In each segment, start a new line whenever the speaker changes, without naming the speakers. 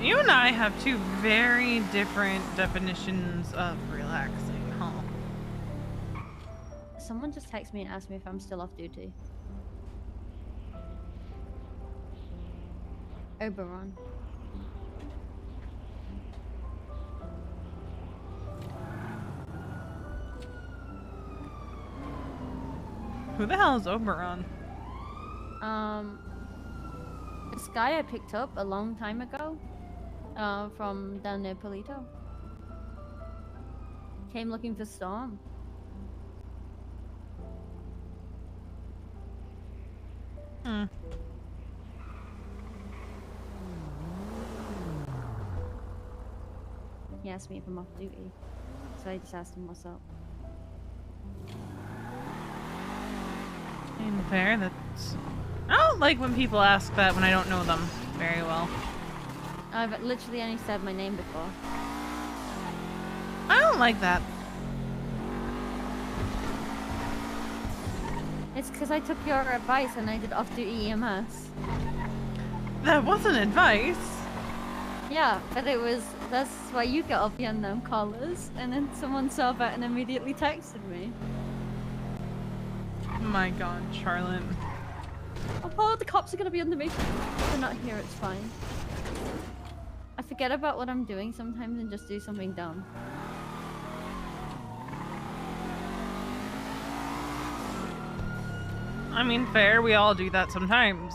You and I have two very different definitions of relaxing, huh?
Someone just texted me and asked me if I'm still off duty. Oberon.
Who the hell is Oberon?
This guy I picked up a long time ago, from down near Polito. Came looking for Storm. He asked me if I'm off duty, so I just asked him what's up.
Fair, that's... I don't like when people ask that when I don't know them very well.
I've literally only said my name before.
I don't like that.
It's because I took your advice and I did off-duty EMS.
That wasn't advice.
Yeah, but it was... That's why you get off the unknown callers, and then someone saw that and immediately texted me.
Oh my god, Charlotte.
Oh, the cops are gonna be under me. They're not here, it's fine. I forget about what I'm doing sometimes and just do something dumb.
I mean, fair, we all do that sometimes.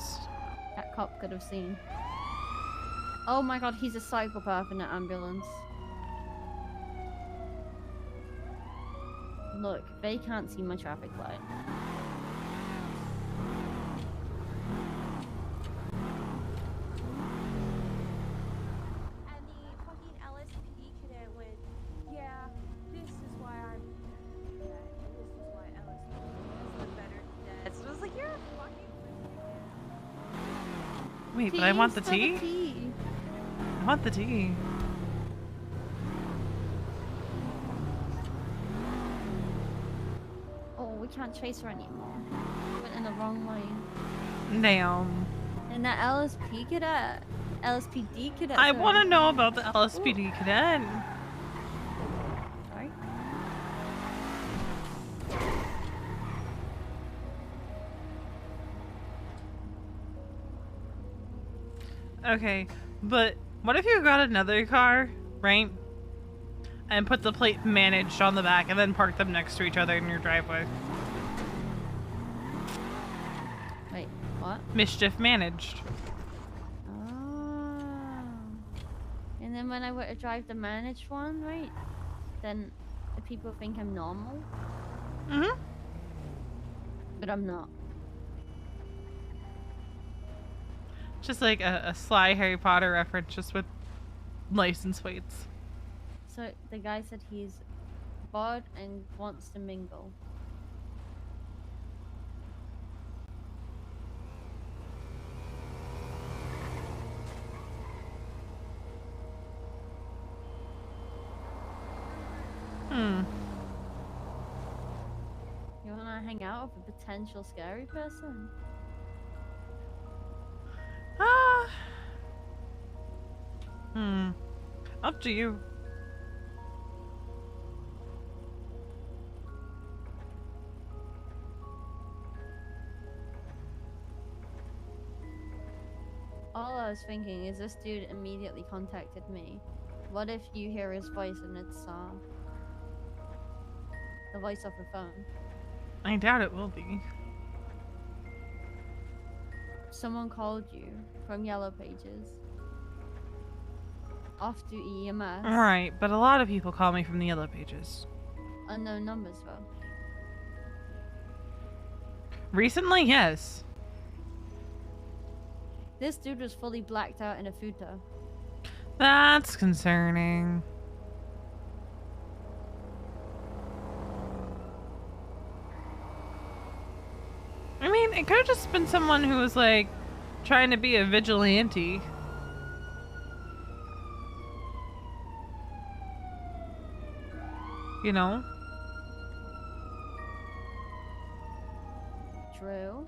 That cop could have seen. Oh my god, he's a psychopath in an ambulance. Look, they can't see my traffic light.
And the fucking LSPD cadet went, yeah, this is why I'm cadet, and this is why LSPD is the better cadets. And I was like, you're a fucking
Wait, but I want the
Tea?
tea? I want the tea.
Oh, we can't chase her anymore. We went in the wrong lane.
Damn.
And that LSPD cadet.
I want to know about the LSPD cadet.
Sorry.
Okay, but what if you got another car, right? And put the plate managed on the back and then park them next to each other in your driveway?
Wait, what?
Mischief managed.
Oh. And then when I were to drive the managed one, right? Then the people think I'm normal.
Mm-hmm.
But I'm not.
Just like a sly Harry Potter reference, just with license plates.
So the guy said he's bored and wants to mingle. You wanna hang out with a potential scary person?
Up to you.
All I was thinking is this dude immediately contacted me. What if you hear his voice and it's the voice off a phone?
I doubt it will be.
Someone called you from Yellow Pages. Off to EMS.
Alright, but a lot of people call me from the Yellow Pages.
Unknown numbers though.
Recently, yes.
This dude was fully blacked out in a futa.
That's concerning. I mean, it could have just been someone who was like trying to be a vigilante. You know?
True.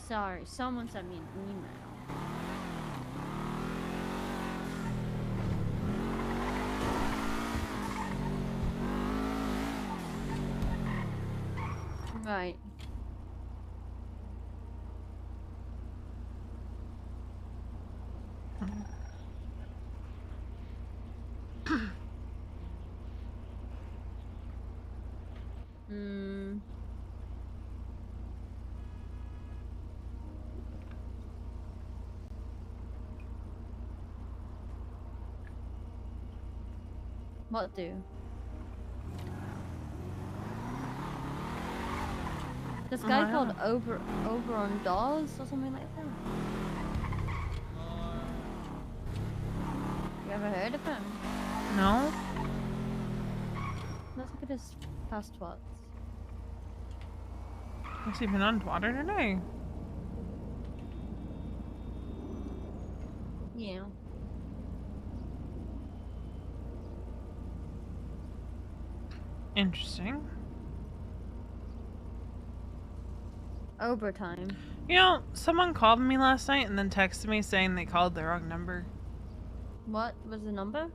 Sorry, someone sent me an email. Right. Hmm. What do? This guy called Oberon Dawes or something like that. You ever heard of him?
No?
Let's look at his past tweets.
Has he been on water today?
Yeah.
Interesting.
Overtime.
You know, someone called me last night and then texted me saying they called the wrong number.
What was the number?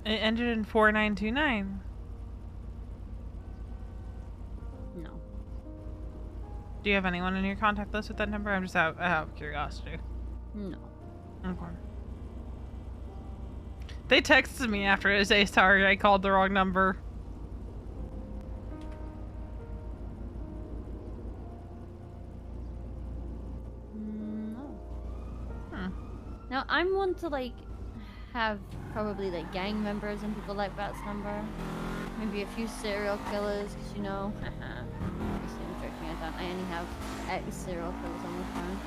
It ended in 4929.
No.
Do you have anyone in your contact list with that number? I'm just out of curiosity.
No.
Okay. They texted me after to say sorry I called the wrong number.
No.
Hmm.
Now I'm one to like have probably like gang members and people like that's number. Maybe a few serial killers, cause you know. Obviously I'm joking. I only have X serial killers on the phone.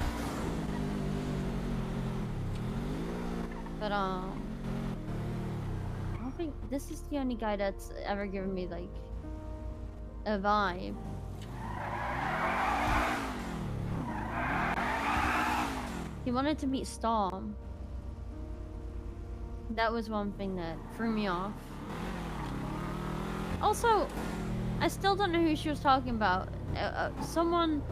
But I don't think this is the only guy that's ever given me like a vibe. He wanted to meet Storm. That was one thing that threw me off. Also, I still don't know who she was talking about. Someone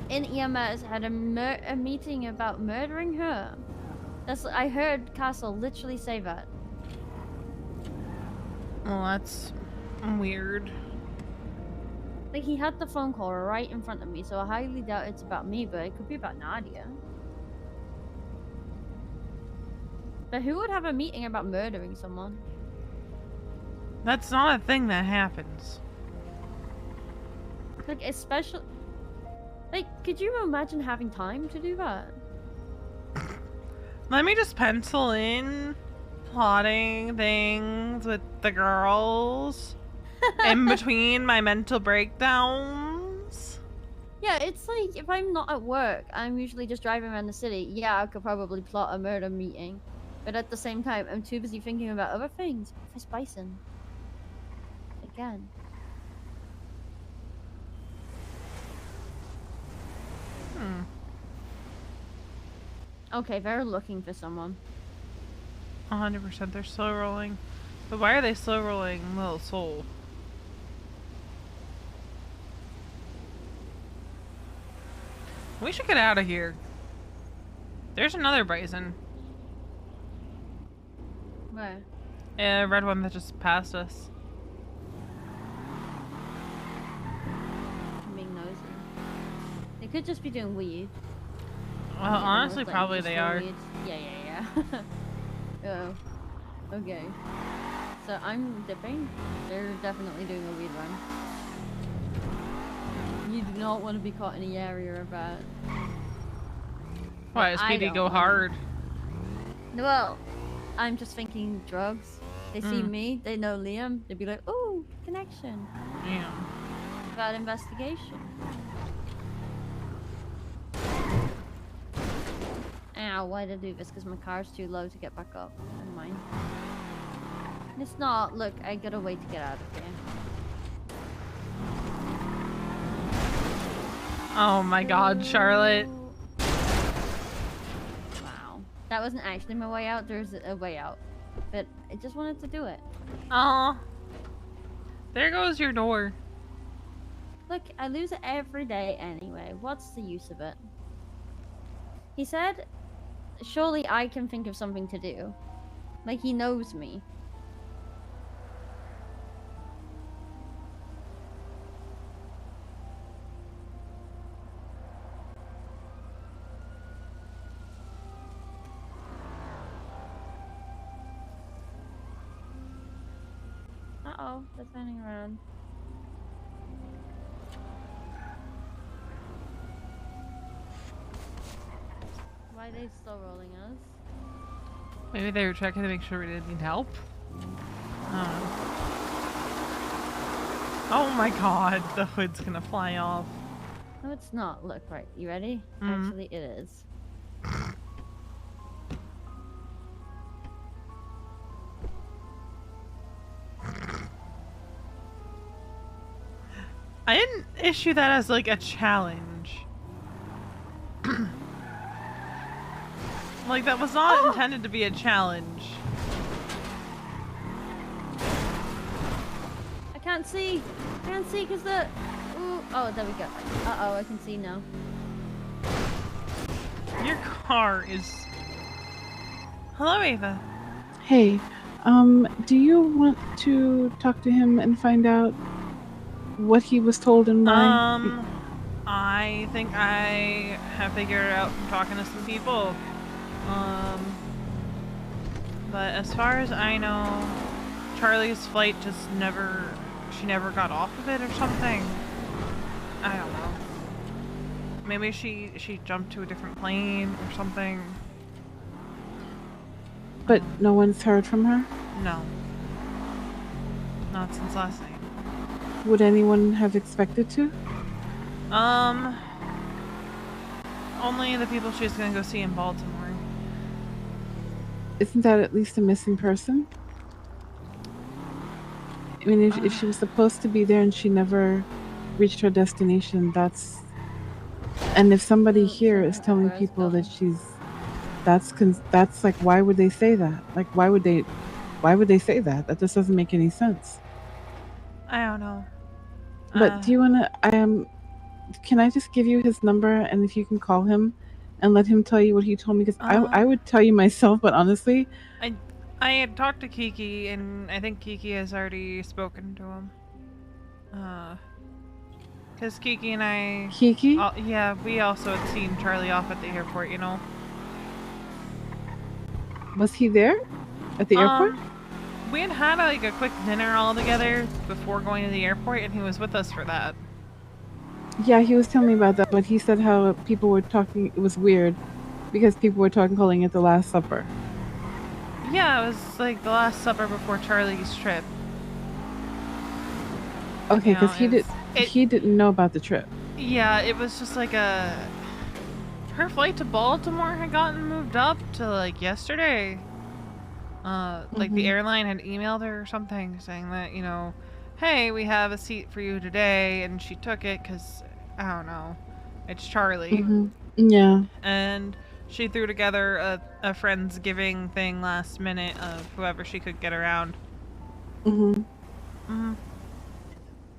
in EMS had a meeting about murdering her. I heard Castle literally say that.
Well, that's weird.
Like, he had the phone call right in front of me, so I highly doubt it's about me, but it could be about Nadia. But who would have a meeting about murdering someone?
That's not a thing that happens.
Like, especially... Like, could you imagine having time to do that?
Let me just pencil in plotting things with the girls in between my mental breakdowns.
Yeah, it's like, if I'm not at work, I'm usually just driving around the city. Yeah, I could probably plot a murder meeting. But at the same time, I'm too busy thinking about other things. Office Bison. Again. Okay, they're looking for someone.
100% they're slow rolling. But why are they slow rolling Little Soul? We should get out of here. There's another bison.
Where?
A red one that just passed us.
I'm being nosy. They could just be doing weed.
Well, honestly, probably they are.
Weed. Yeah. Oh. Okay. So I'm dipping. They're definitely doing a weed run. You do not want to be caught in the area of that.
Why does PD go hard?
Well, I'm just thinking drugs. They see me, they know Liam, they'd be like, ooh, connection.
Yeah.
About investigation. Ow, why did I do this? Because my car's too low to get back up. Never mind. It's not. Look, I gotta wait to get out of here.
Oh my god, Charlotte.
Wow. That wasn't actually my way out. There's a way out. But I just wanted to do it.
Oh. There goes your door.
Look, I lose it every day anyway. What's the use of it? He said, surely I can think of something to do. Like, he knows me. Uh-oh, they're turning around. Why are they still rolling us?
Maybe they were checking to make sure we didn't need help. I don't know. Oh my god, the hood's gonna fly off.
No, it's not. Look, right. You ready?
Mhm.
Actually, it is.
I didn't issue that as like a challenge. Like that was not intended to be a challenge.
I can't see. I can't see because the. Ooh. Oh, there we go. Uh-oh, I can see now.
Your car is... Hello, Ava.
Hey, do you want to talk to him and find out what he was told and why?
I think I have figured it out from talking to some people. But as far as I know, Charlie's flight just she never got off of it or something. I don't know. Maybe she jumped to a different plane or something.
But no one's heard from her?
No. Not since last night.
Would anyone have expected to?
Only the people she was gonna go see in Baltimore.
Isn't that at least a missing person? I mean, if she was supposed to be there and she never reached her destination, that's... And if somebody here is telling
Where's
people
Bill?
that she's... That's like, why would they say that? Like, why would they say that? That just doesn't make any sense.
I don't know.
But do you want to... can I just give you his number, and if you can call him and let him tell you what he told me? Because I would tell you myself, but honestly...
I had talked to Kiki, and I think Kiki has already spoken to him. Because Kiki and I...
Kiki?
Yeah, we also had seen Charlie off at the airport, you know?
Was he there? At the airport?
We had like a quick dinner all together before going to the airport, and he was with us for that.
Yeah, he was telling me about that, but he said how people were talking... It was weird, because people were calling it the Last Supper.
Yeah, it was like the Last Supper before Charlie's trip.
Okay, because
he
he didn't know about the trip.
Yeah, it was just like her flight to Baltimore had gotten moved up to like yesterday. Like the airline had emailed her or something saying that, you know, hey, we have a seat for you today, and she took it because, I don't know, it's Charlie.
Yeah.
And she threw together a Friendsgiving thing last minute of whoever she could get around.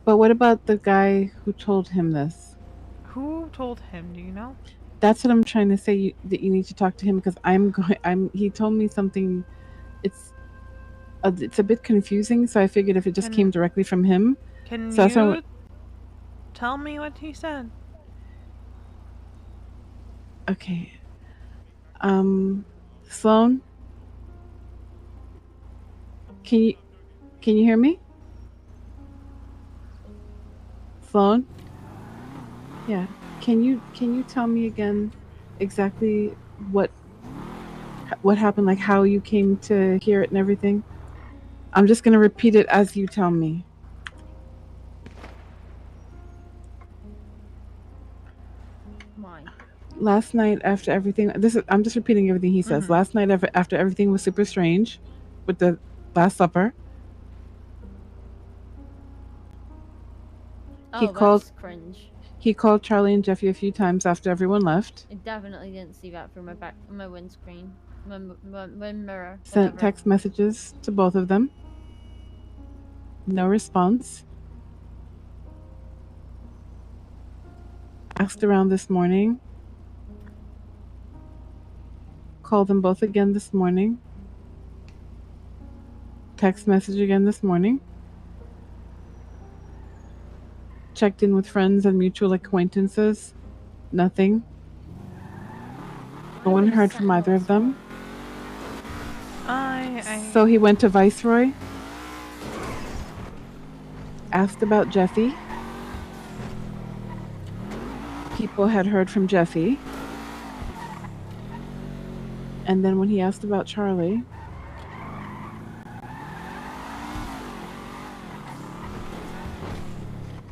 But what about the guy who told him this?
Who told him? Do you know?
That's what I'm trying to say. That you need to talk to him, because he told me something. It's a bit confusing, so I figured if it just came directly from him.
Can
so
you tell me what he said?
Okay. Sloan? Can you hear me? Sloan? Yeah. Can you tell me again exactly what happened, like how you came to hear it and everything? I'm just going to repeat it as you tell me.
Why?
Last night after everything, I'm just repeating everything he says. Last night after everything was super strange with the Last Supper.
That's cringe.
He called Charlie and Jeffy a few times after everyone left.
I definitely didn't see that through my windscreen. My mirror.
Sent text messages to both of them. No response. Asked around this morning. Called them both again this morning. Text message again this morning. Checked in with friends and mutual acquaintances. Nothing. No one heard from either of them. So he went to Viceroy. Asked about Jeffy. People had heard from Jeffy. And then when he asked about Charlie,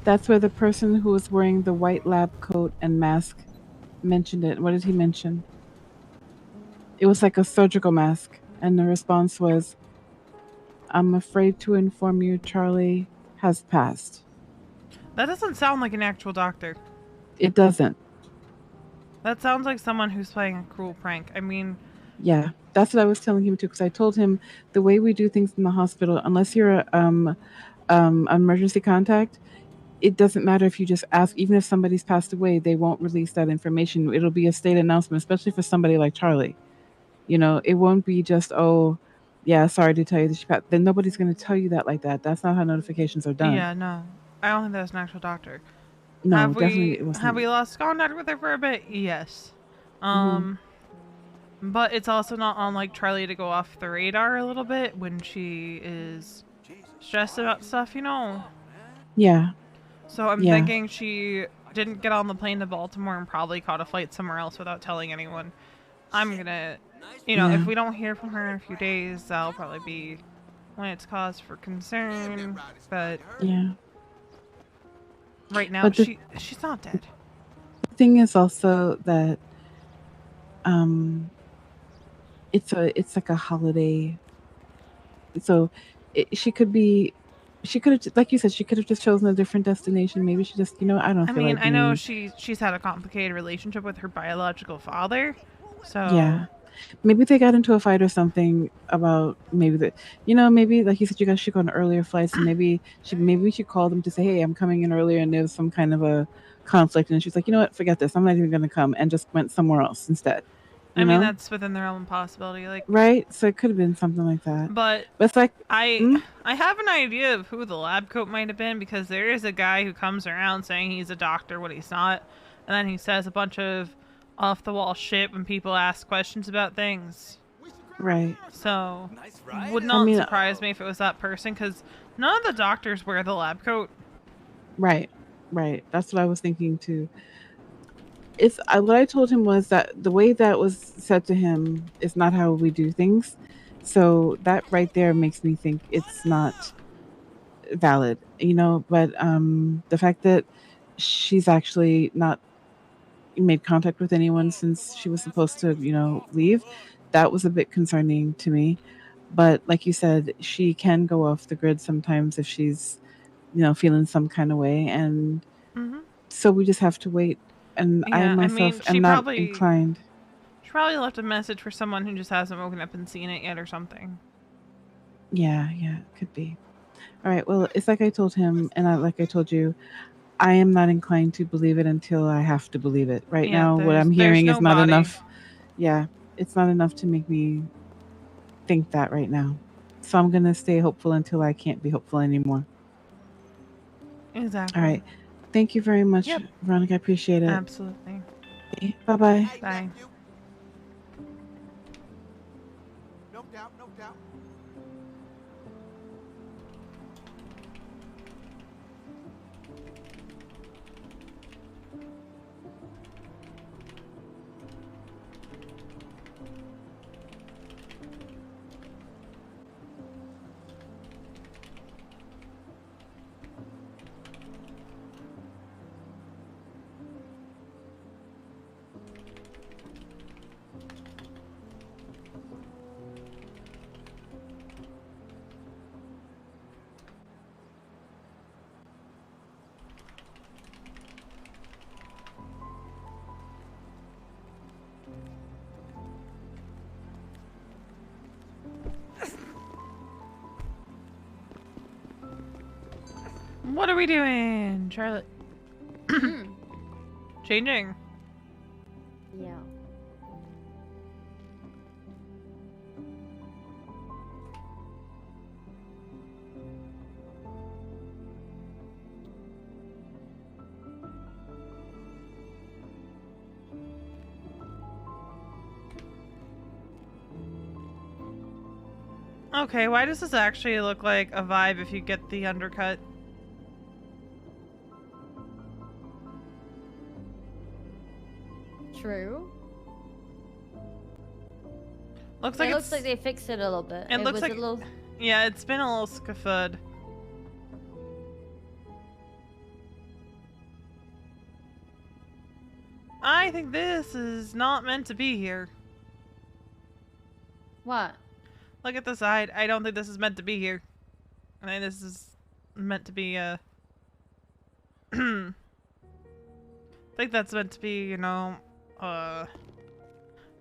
that's where the person who was wearing the white lab coat and mask mentioned it. What did he mention? It was like a surgical mask. And the response was, I'm afraid to inform you Charlie has passed.
That doesn't sound like an actual doctor.
It doesn't.
That sounds like someone who's playing a cruel prank. I mean...
Yeah, that's what I was telling him too, because I told him the way we do things in the hospital, unless you're emergency contact, it doesn't matter if you just ask. Even if somebody's passed away, they won't release that information. It'll be a state announcement, especially for somebody like Charlie. You know, it won't be just, oh, yeah, sorry to tell you that she passed. Then nobody's going to tell you that like that. That's not how notifications are done.
Yeah, no. I don't think that's an actual doctor.
No, definitely it wasn't.
Have we lost contact with her for a bit? Yes. But it's also not unlike Charlie to go off the radar a little bit when she is stressed about stuff, you know?
Yeah.
So I'm thinking she didn't get on the plane to Baltimore and probably caught a flight somewhere else without telling anyone. I'm gonna, you know, if we don't hear from her in a few days, that'll probably be when it's cause for concern. But
yeah,
right now she's not dead.
The thing is also that it's like a holiday. So she could have, like you said, she could have just chosen a different destination. Maybe she just, I don't feel like
I know she's had a complicated relationship with her biological father. So
yeah, maybe they got into a fight or something about maybe maybe like you said, you guys should go on earlier flights, and maybe she called them to say, hey, I'm coming in earlier, and there was some kind of a conflict, and she's like, you know what, forget this, I'm not even going to come, and just went somewhere else instead.
I mean, that's within their own possibility, like,
right? So it could have been something like that.
But
it's like
I have an idea of who the lab coat might have been, because there is a guy who comes around saying he's a doctor when he's not, and then he says a bunch of off the wall shit when people ask questions about things.
Right.
So would not surprise me if it was that person, because none of the doctors wear the lab coat.
Right. That's what I was thinking too. What I told him was that the way that was said to him is not how we do things. So that right there makes me think it's not valid, but the fact that she's actually not made contact with anyone since she was supposed to, leave, that was a bit concerning to me. But like you said, she can go off the grid sometimes if she's, feeling some kind of way. And so we just have to wait. And I myself am not inclined.
She probably left a message for someone who just hasn't woken up and seen it yet or something.
Yeah, it could be. All right, well, it's like I told him, and like I told you, I am not inclined to believe it until I have to believe it. Right now, what I'm hearing is not enough. Yeah, it's not enough to make me think that right now. So I'm going to stay hopeful until I can't be hopeful anymore.
Exactly.
All right. Thank you very much, Veronica. I appreciate it.
Absolutely.
Okay, bye-bye.
Bye.
No doubt.
What are we doing, Charlotte?
Mm.
Changing.
Yeah.
Okay, why does this actually look like a vibe if you get the undercut?
True.
Looks like
It
it's...
looks like they fixed it a little bit.
It looks
was
like...
a little...
Yeah, it's been a little scuffed. I think this is not meant to be here.
What?
Look at the side. I don't think this is meant to be here. I think this is meant to be, I think that's meant to be, you know,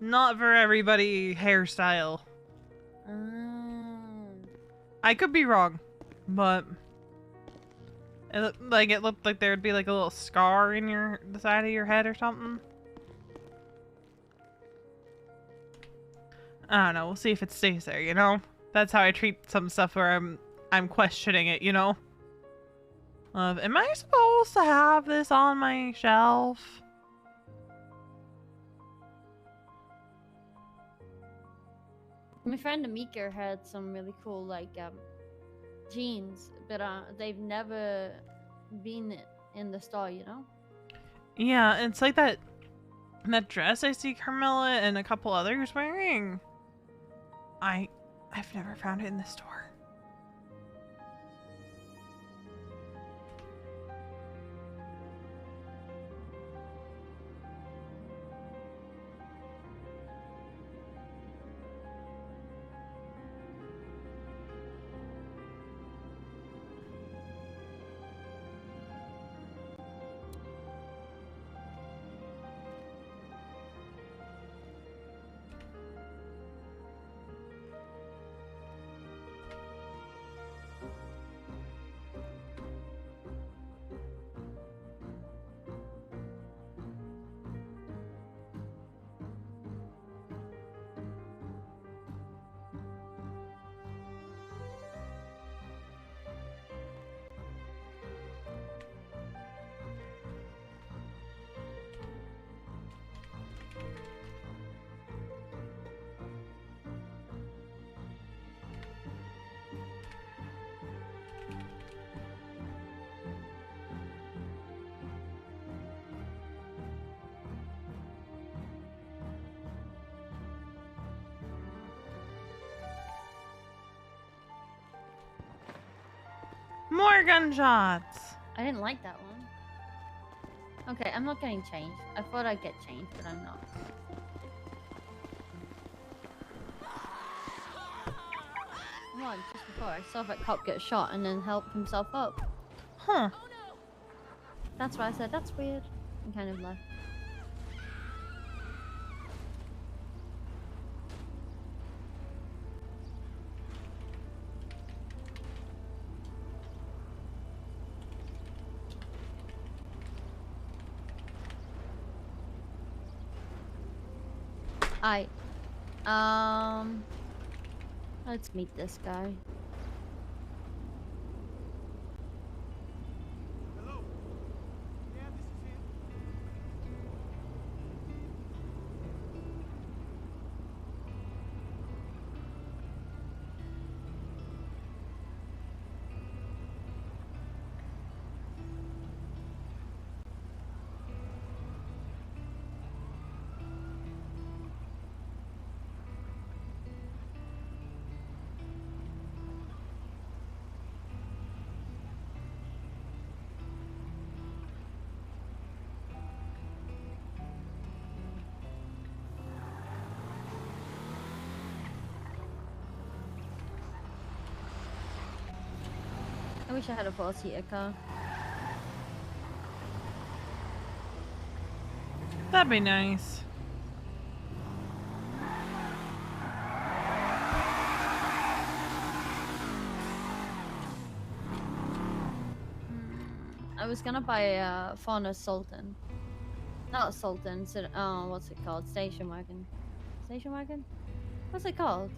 not for everybody hairstyle. I could be wrong, but it looked like there would be like a little scar in the side of your head or something. I don't know. We'll see if it stays there, you know? That's how I treat some stuff where I'm questioning it, you know? Am I supposed to have this on my shelf?
My friend Amika had some really cool, like, jeans, but they've never been in the store, you know?
Yeah, it's like that dress I see Carmela and a couple others wearing. I've never found it in the store. More gunshots!
I didn't like that one. Okay, I'm not getting changed. I thought I'd get changed, but I'm not. Come on, just before I saw that cop get shot and then help himself up.
Huh.
That's why I said that's weird. And kind of left. Let's meet this guy.
Hello? Yeah, this is him.
I wish I had a four-seater car.
That'd be nice.
was gonna buy a Fauna Sultan. Not Sultan, what's it called? Station wagon. Station wagon? What's it called?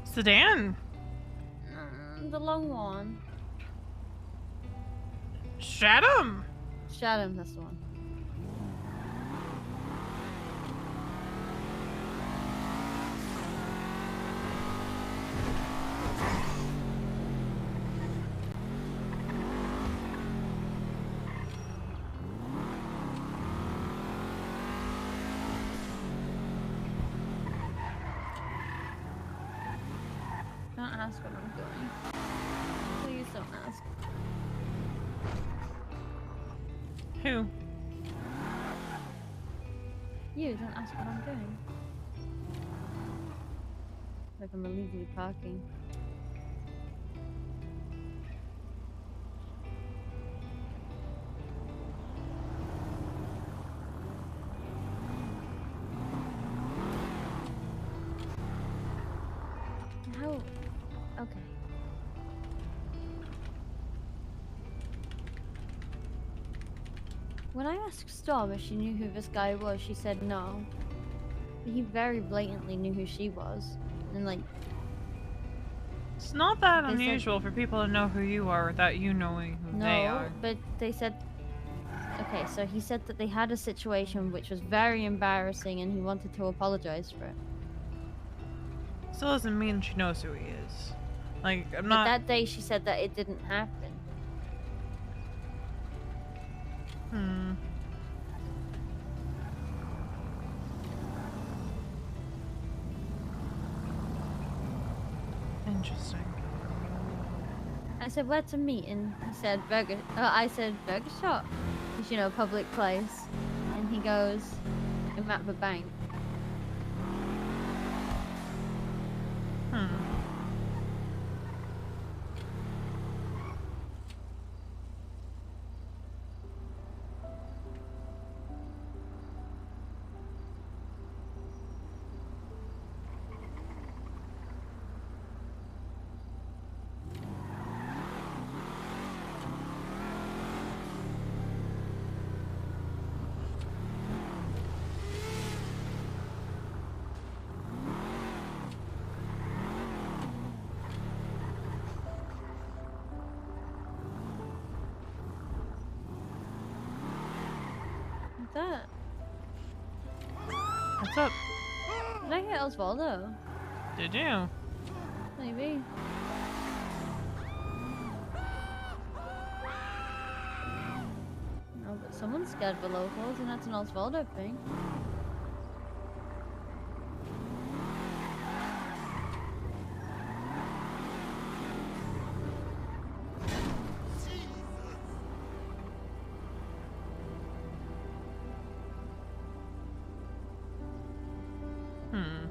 Sedan.
The long one.
Shadow.
Shadow, that's the one. Don't ask what I'm doing. Please don't ask.
Who?
You don't ask what I'm doing. Like I'm illegally parking. How? Okay. When I asked Storm if she knew who this guy was, she said no. But he very blatantly knew who she was. And like,
It's not that
They said-
unusual for people to know who you are without you knowing who they
no,
are.
but they said... Okay, so he said that they had a situation which was very embarrassing and he wanted to apologize for it.
Still doesn't mean she knows who he is. Like, I'm
But
not.
that day she said that it didn't happen.
Hmm. Interesting.
I said, where to meet? And he said, burger. I said, burger shop. Because, you know, public place. And he goes, I'm at the bank.
Hmm.
What's that?
What's up?
Did I hit Osvaldo?
Did you?
Maybe. No, but someone's scared the locals, and that's an Osvaldo thing.
Hmm.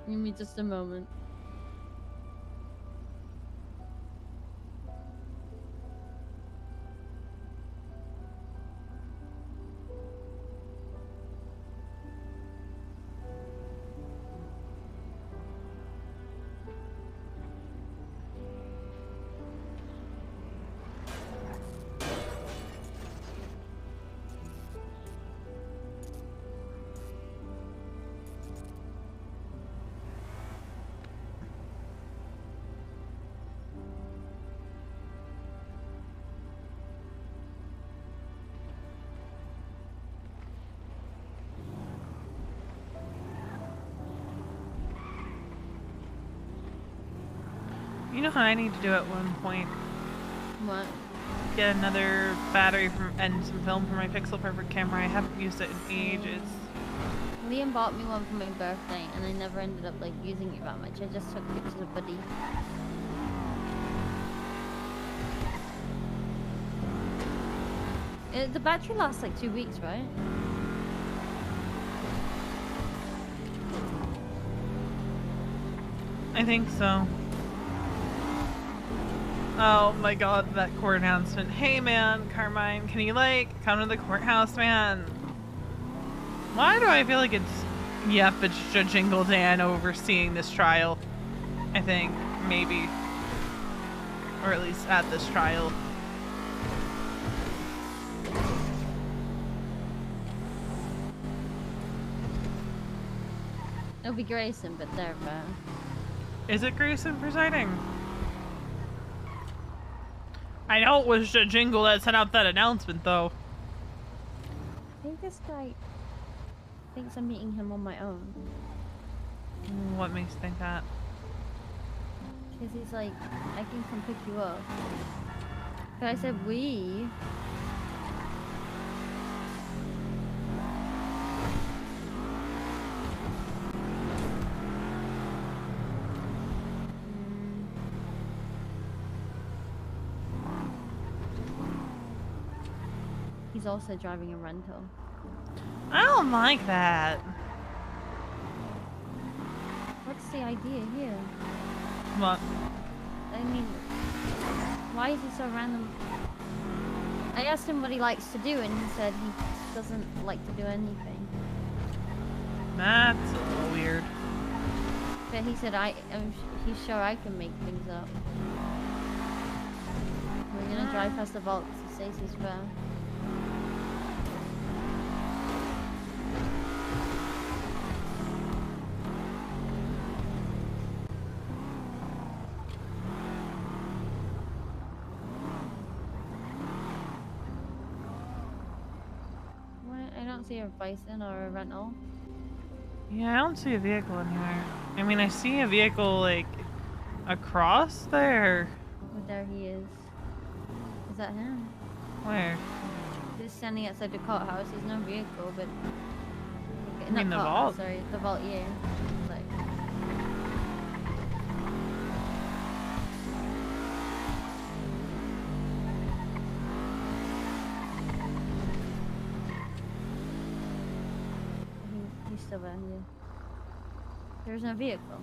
Give me just a moment.
You know how I need to do at one point?
What?
Get another battery and some film for my Pixel Perfect camera. I haven't used it in ages.
Liam bought me one for my birthday, and I never ended up like using it that much. I just took pictures of Buddy. The battery lasts like 2 weeks, right?
I think so. Oh my god, that court announcement. Hey man, Carmine, can you like come to the courthouse, man? Why do I feel like it's... Yep, it's Judge Ingledan overseeing this trial. I think, maybe. Or at least at this trial.
It'll be Grayson, but they're
Is it Grayson presiding? I know it was Judge Ingle that sent out that announcement, though.
I think this guy thinks I'm meeting him on my own.
What makes you think that?
Because he's like, I can come pick you up. But I said we. He's also driving a rental.
I don't like that.
What's the idea here?
What?
I mean, why is he so random? I asked him what he likes to do, and he said he doesn't like to do anything.
That's a little weird.
But he said he's sure I can make things up. We're gonna drive past the vault to Stacey's Square. See a bison or a rental.
Yeah, I don't see a vehicle anywhere. I mean, I see a vehicle, like, across there.
Oh, there he is. Is that him?
Where?
He's standing outside the courthouse. He's no vehicle, but...
I mean, the vault.
Sorry, the vault, yeah. Like... Still around here. There's no vehicle.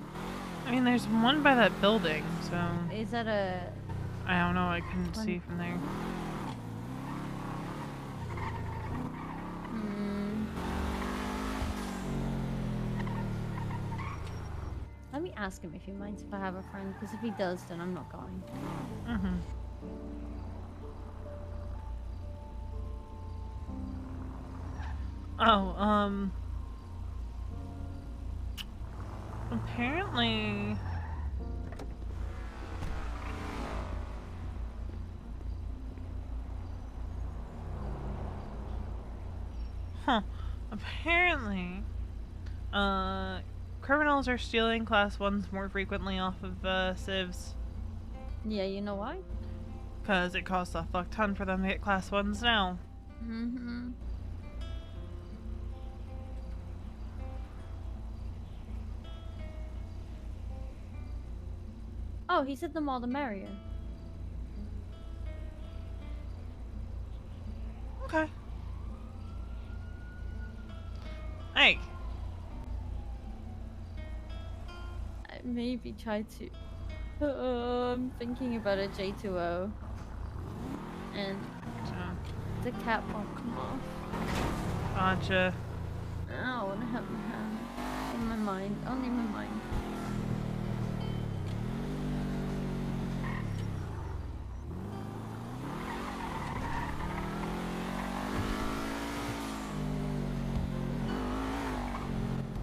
I mean, there's one by that building, so...
Is that a...
I don't know, I couldn't see from there.
Let me ask him if he minds if I have a friend, because if he does, then I'm not going.
Oh, apparently... Apparently, criminals are stealing Class 1s more frequently off of, civs.
Yeah, you know why?
Because it costs a fuck ton for them to get Class 1s now.
Oh, he said the more the merrier.
Okay. Hey.
I maybe try to... I'm thinking about a J2O. And the cap won't come off.
Gotcha.
I want to have my hand in my mind. Only in my mind.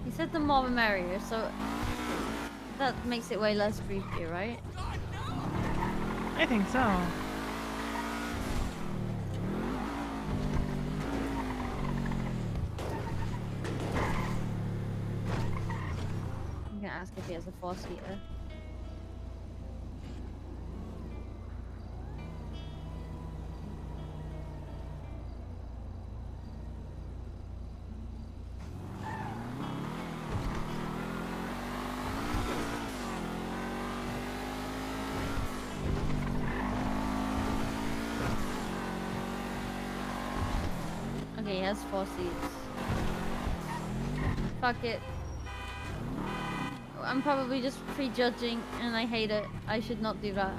He said the more the merrier, so that makes it way less creepy, right?
I think so.
I'm gonna ask if he has a 4-seater. Okay, he has 4 seats. Fuck it. I'm probably just prejudging and I hate it. I should not do that.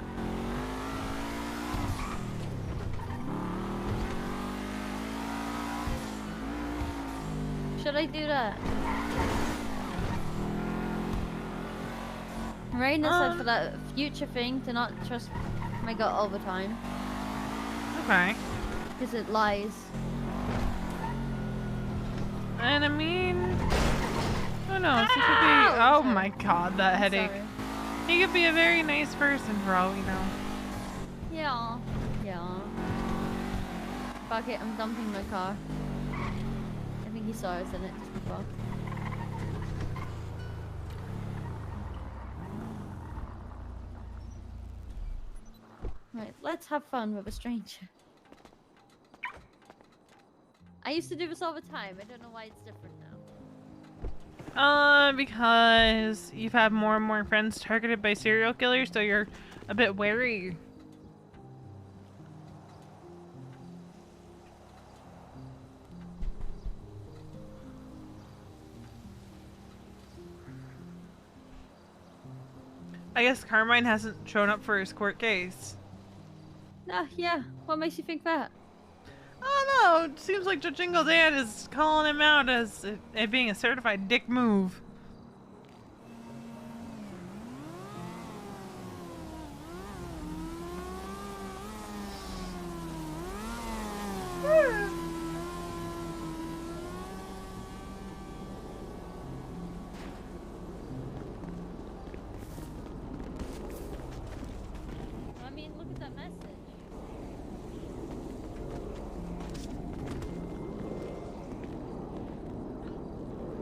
Should I do that? Raina said for that future thing to not trust my gut all the time.
Okay.
Because it lies.
And I mean, who knows? He could be. Oh my god, that headache.
Sorry.
He could be a very nice person for all we know.
Yeah. Yeah. Fuck it, I'm dumping my car. I think he saw us in it just before. Right, let's have fun with a stranger. I used to do this all the time. I don't know why it's different now.
Because you've had more and more friends targeted by serial killers, so you're a bit wary. I guess Carmine hasn't shown up for his court case.
Yeah. What makes you think that?
I don't know. It seems like Judge Ingle's aunt is calling him out as it being a certified dick move.
I mean, look at that message.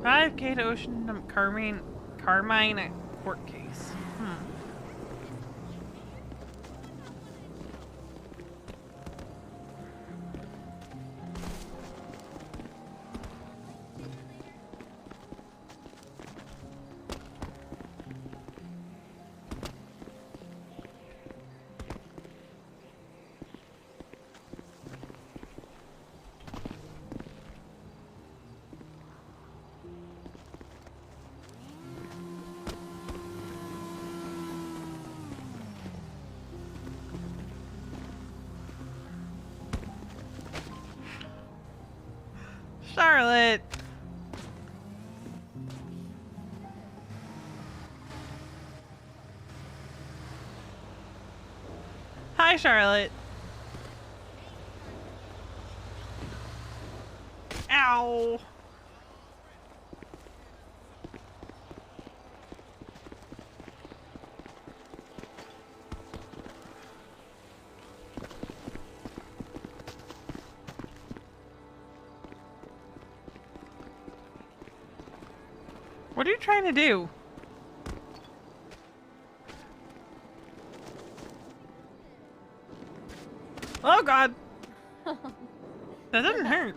5K to Ocean Carmine court case. Charlotte! Hi, Charlotte. Ow! What are you trying to do? Oh god! That didn't hurt.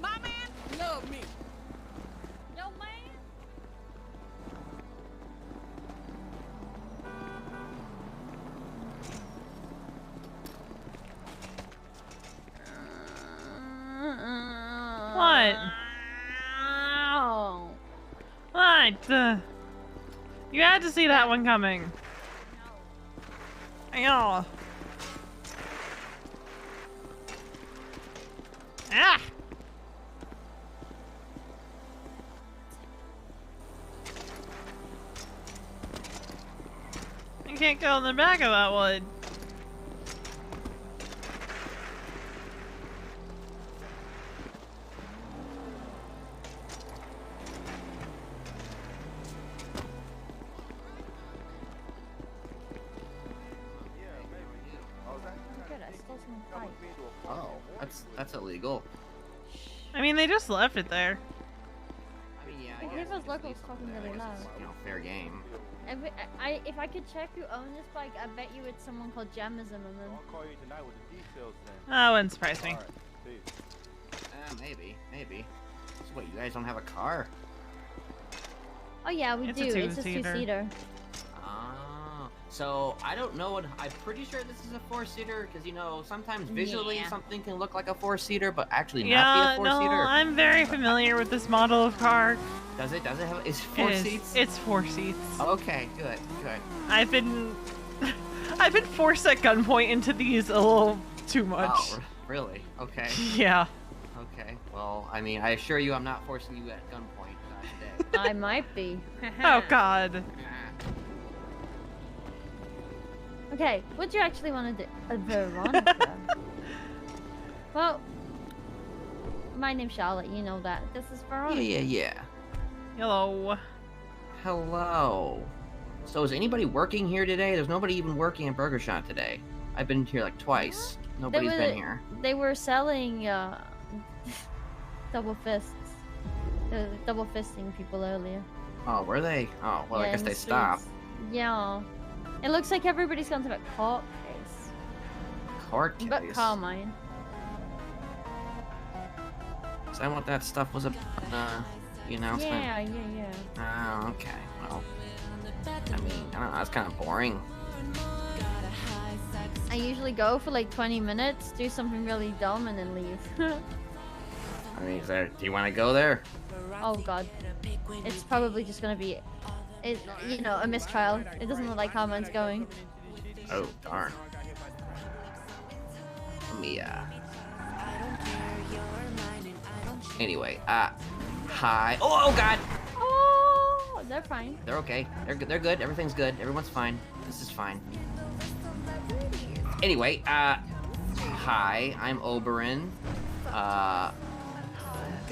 My man love me.
Yo, man.
What?
Ow.
What? You had to see that one coming. Ayo. Ah! can't go in the back of that one.
Good, I stole some pipe.
Oh, that's illegal.
I mean, they just left it there.
I mean, yeah, I
Well,
guess
those
it's
locals
legal,
talking
but I
really
guess
loud.
it's, you know, fair game.
If I could check who owned this bike, I bet you it's someone called Jam Zimmerman.
I'll call you tonight with the details then.
That wouldn't surprise me.
Alright, peace.
Maybe. So wait, you guys don't have a car?
Oh yeah, we
It's a
do. It's a
two-seater.
two-seater.
Ah, so I don't know what. I'm pretty sure this is a four-seater because you know sometimes visually
Yeah.
something can look like a four-seater, but actually
Yeah,
not be a
no,
four-seater.
I'm very familiar with this model of car.
Does it have? Is it
It
four
is.
seats?
It's 4 seats.
Okay, good.
I've been forced at gunpoint into these a little too much.
Oh, really? Okay.
Yeah.
Okay. Well, I mean, I assure you, I'm not forcing you at gunpoint today.
I might be.
Oh God.
Okay, what do you actually want to do? Veronica. Well, my name's Charlotte. You know that. This is Veronica.
Yeah.
Hello.
Hello. So is anybody working here today? There's nobody even working at Burger Shot today. I've been here like twice. Nobody's been here.
They were selling double fists. They were double fisting people earlier.
Oh, were they? Oh, well, I
Yeah,
guess
in
they
the
stopped.
streets. Yeah. It looks like everybody's gone to that court case.
Court case.
But Carmine.
Is that what that stuff was about? The announcement?
Yeah.
Oh, okay. Well, I mean, I don't know. That's kind of boring.
I usually go for like 20 minutes, do something really dumb, and then leave.
I mean, do you want to go there?
Oh god. It's probably just gonna be, a mistrial. It doesn't look like Carmine's going.
Oh, darn. Let me, Anyway, hi. Oh, God!
Oh, they're fine.
They're okay. They're good. Everything's good. Everyone's fine. This is fine. Anyway, hi. I'm Oberon.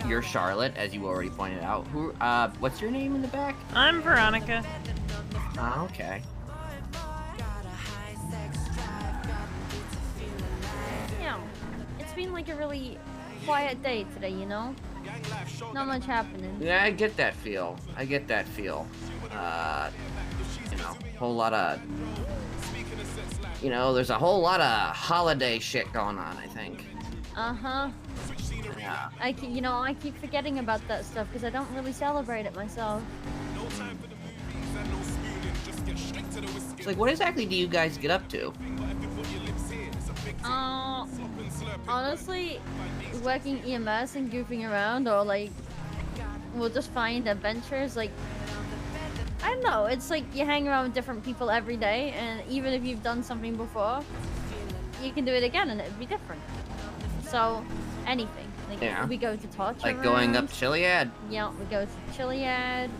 You're Charlotte, as you already pointed out. What's your name in the back?
I'm Veronica.
Oh, okay.
Yeah. It's been like a really quiet day today, you know? Not much happening.
Yeah, I get that feel. Whole lot of... there's a whole lot of holiday shit going on, I think.
Uh-huh.
Yeah.
I keep forgetting about that stuff because I don't really celebrate it myself.
It's like, what exactly do you guys get up to?
Honestly, working EMS and goofing around, or like, we'll just find adventures. Like, I don't know. It's like you hang around with different people every day, and even if you've done something before, you can do it again, and it'd be different. So, anything. Like,
Yeah.
we go to torture
Like going up
rooms.
Chiliad?
Yeah, we go to Chiliad.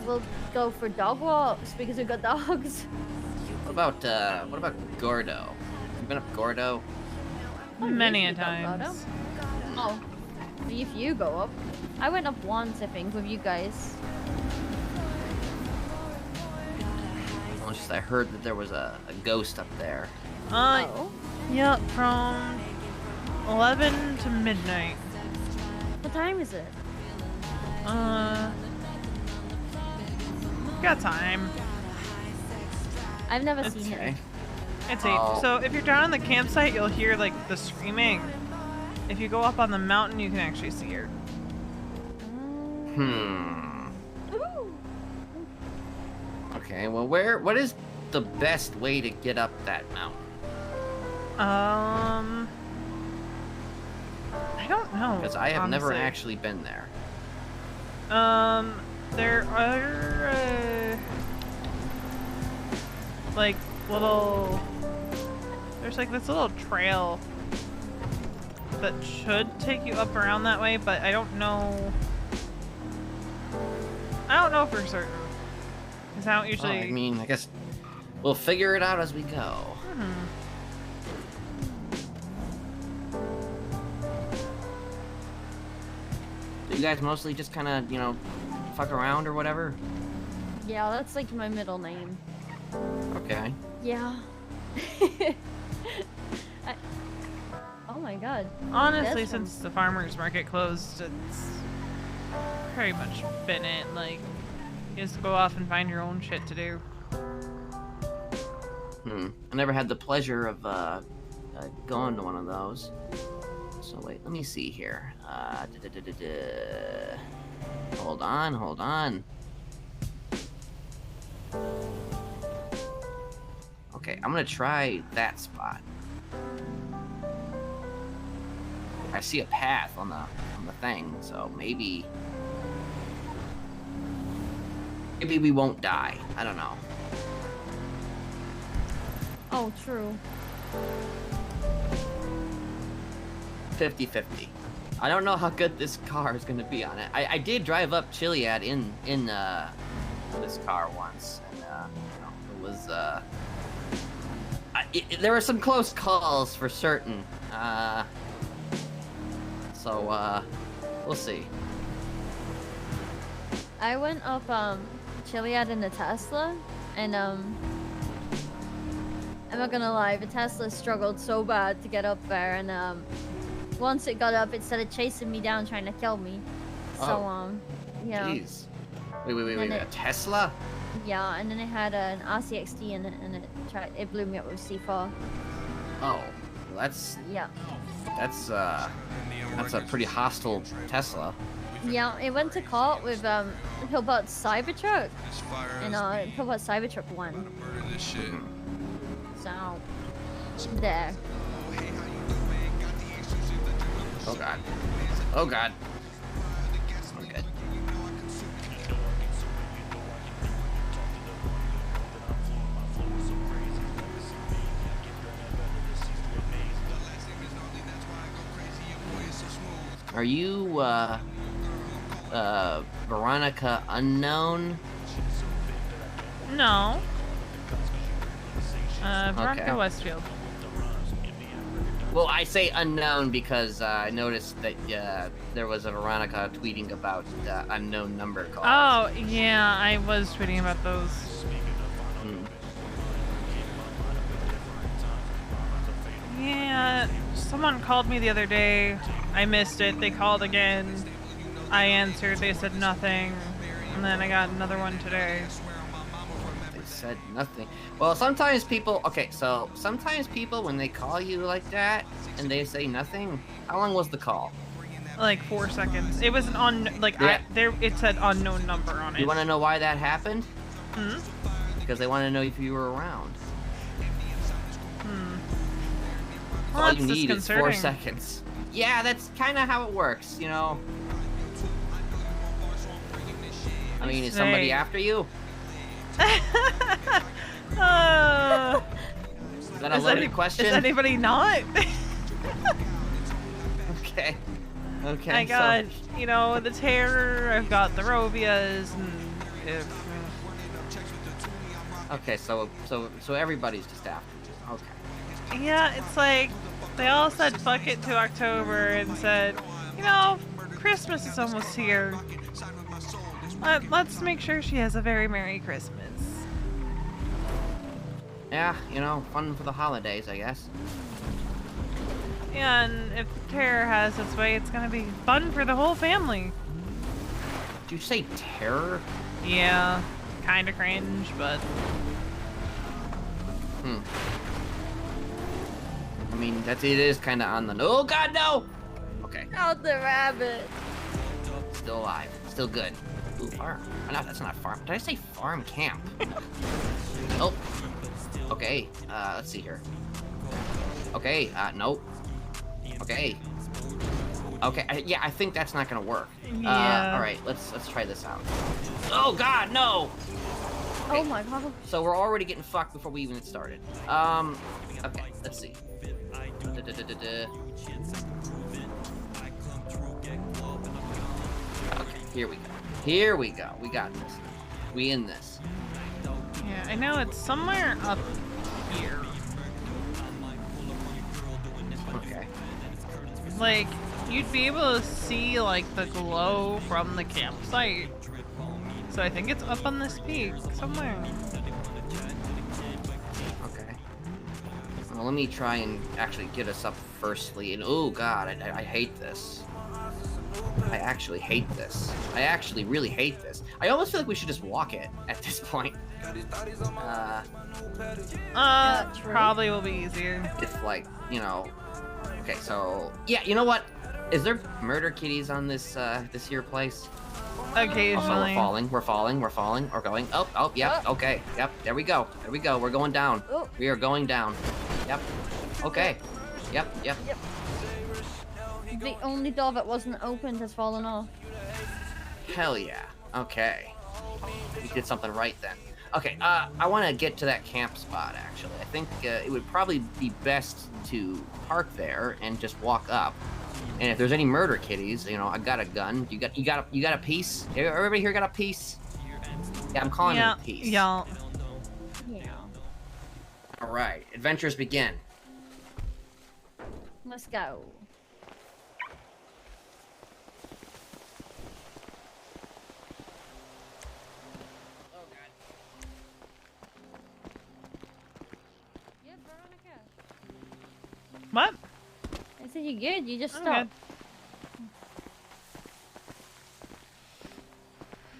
We'll go for dog walks because we've got dogs.
What about Gordo? You been up Gordo?
Many a
Usually don't go
times.
Oh, if you go up. I went up once, I think, with you guys.
Well, it's just I heard that there was a ghost up there.
Oh.
Yep, from 11 to midnight.
What time is it?
Got time.
I've never
It's
seen
Okay.
it.
It's 8.
Oh.
So if you're down on the campsite, you'll hear like the screaming. If you go up on the mountain, you can actually see her.
Okay, well, what is the best way to get up that mountain?
I don't know.
Because I have never
honestly.
actually been there.
There are like there's like this little trail that should take you up around that way, but I don't know for certain. Because I don't usually.
Well, I mean, I guess We'll figure it out as we go. Do you guys mostly just kind of, you know, fuck around or whatever?
Yeah, that's like my middle name.
Okay.
Yeah. Oh my god.
Honestly,
That's
since the farmer's market closed, it's pretty much been it. Like, you just go off and find your own shit to do.
I never had the pleasure of going to one of those. So wait, let me see here. Hold on. Okay, I'm gonna try that spot. I see a path on the thing, so maybe we won't die. I don't know.
Oh, true.
50-50. I don't know how good this car is gonna be on it. I did drive up Chiliad in this car once, and you know, it was there were some close calls for certain. So we'll see.
I went up Chiliad in a Tesla, and I'm not gonna lie, the Tesla struggled so bad to get up there, and once it got up, it started chasing me down, trying to kill me. So yeah.
Jeez. Wait, a Tesla?
Yeah, and then it had an RCXD in it, and it blew me up with C4.
Oh, well, that's a pretty hostile Tesla.
Yeah, it went to court with Pillbot Cybertruck, and Pillbot Cybertruck won. So there.
Oh god. Okay. Are you Veronica unknown?
No. Veronica
Okay.
Westfield.
Well, I say unknown because I noticed that there was a Veronica tweeting about unknown number calls.
Oh, yeah, I was tweeting about those. Yeah, someone called me the other day. I missed it. They called again. I answered. They said nothing. And then I got another one today.
They said nothing. Well, sometimes people... Okay, so sometimes people, when they call you like that, and they say nothing... How long was the call?
Like 4 seconds. It was an it said unknown number on it.
You want to know why that happened?
Hmm?
Because they want to know if you were around.
Well,
All
that's
you need is 4
disconcerting.
seconds. Yeah, that's kind of how it works, you know? I mean, is somebody after you? Is that a loaded question?
Is anybody not?
Okay. Okay.
I got, you know, the Terror, I've got the Rovias, and
Okay, so everybody's just after you. Okay.
yeah, it's like, they all said fuck it to October and said, you know, Christmas is almost here. Let's make sure she has a very Merry Christmas.
Yeah, you know, fun for the holidays, I guess.
Yeah, and if the Terror has its way, it's gonna be fun for the whole family.
Did you say terror?
Yeah, kinda cringe, but...
I mean, it is kind of on the... Oh, God, no! Okay.
Out the rabbit.
Still alive. Still good. Ooh, farm. No, that's not farm. Did I say farm camp? Oh. Okay, let's see here. Okay, nope. Okay. Okay, yeah, I think that's not gonna work.
Yeah.
Alright, let's try this out. Oh, God, no!
Oh my god.
So we're already getting fucked before we even started. Okay, let's see. Okay, here we go. Here we go. We got this. We in this.
Yeah, I know it's somewhere up here.
Okay.
Like, you'd be able to see, like, the glow from the campsite. So I think it's up on this peak somewhere.
Okay. Well, let me try and actually get us up firstly. And oh god, I hate this. I actually hate this. I actually really hate this. I almost feel like we should just walk it at this point.
Probably will be easier.
If, like, you know... Okay, so... Yeah, you know what? Is there murder kitties on this, this here place?
Occasionally.
Also, we're falling. We're going. Oh, yep, okay. Yep, there we go. We're going down.
Oh.
We are going down. Yep. Okay. Yep.
The only door that wasn't opened has fallen off.
Hell yeah. Okay. We did something right then. Okay, I want to get to that camp spot, actually. I think it would probably be best to park there and just walk up. And if there's any murder kitties, you know, I got a gun. You got a piece? Everybody here got a piece? Yeah, I'm calling it a piece.
Yeah.
All right, adventures begin.
Let's go.
Oh god.
Yeah, Veronica.
What?
I said you're good. You just
I'm
stopped.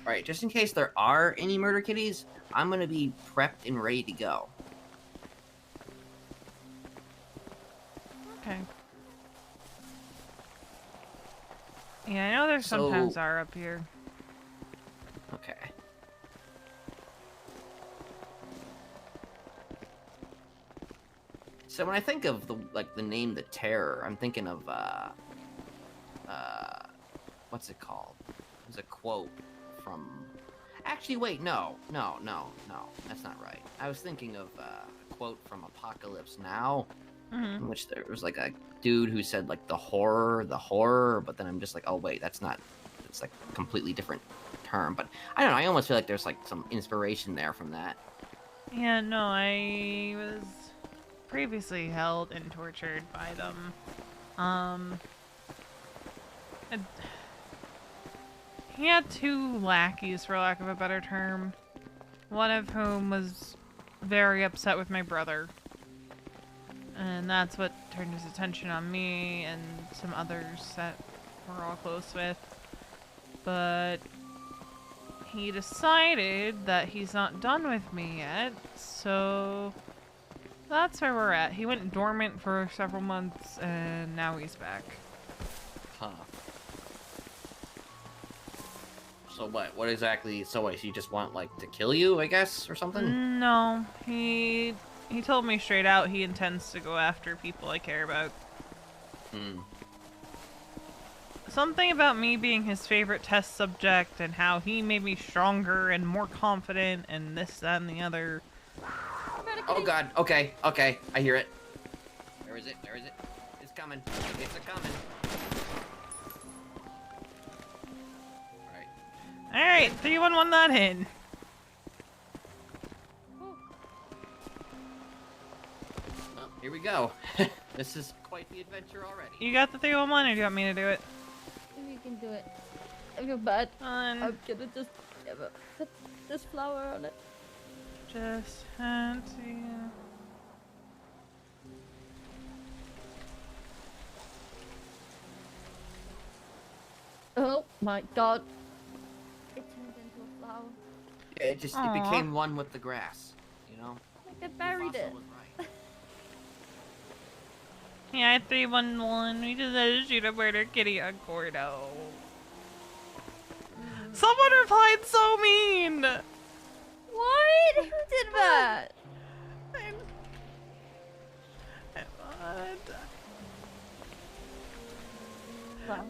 All right, just in case there are any murder kitties, I'm gonna be prepped and ready to go.
Okay. Yeah, I know there sometimes are up here.
Okay. So when I think of the name The Terror, I'm thinking of what's it called? There's a quote from. Actually, wait, no, that's not right. I was thinking of a quote from Apocalypse Now, in which there was like a dude who said like the horror, but then I'm just like, oh wait, that's not. It's like a completely different term. But I don't know. I almost feel like there's like some inspiration there from that.
Yeah, no, I was previously held and tortured by them. He had two lackeys, for lack of a better term. One of whom was very upset with my brother. And that's what turned his attention on me and some others that we're all close with. But he decided that he's not done with me yet, so that's where we're at. He went dormant for several months, and now he's back.
Huh. So what? What exactly? So what? He just want like to kill you, I guess, or something?
No, he told me straight out he intends to go after people I care about. Something about me being his favorite test subject and how he made me stronger and more confident and this, that, and the other.
Oh god. Okay. I hear it. Where is it? It's coming. It's a-coming.
Alright, 311 that in.
Well, here we go. This is quite the adventure already.
You got the 311 or do you want me to do it?
Maybe you can do it. I feel bad.
On.
I'm gonna just put this flower on it.
Just had to.
Oh my god. It turned into a flower.
Yeah, it became one with the grass, you know?
Like I buried
Fossil
it.
was right.
Yeah, 311. We just had to shoot a murder kitty on Gordo. Someone replied so mean!
What? Who did that?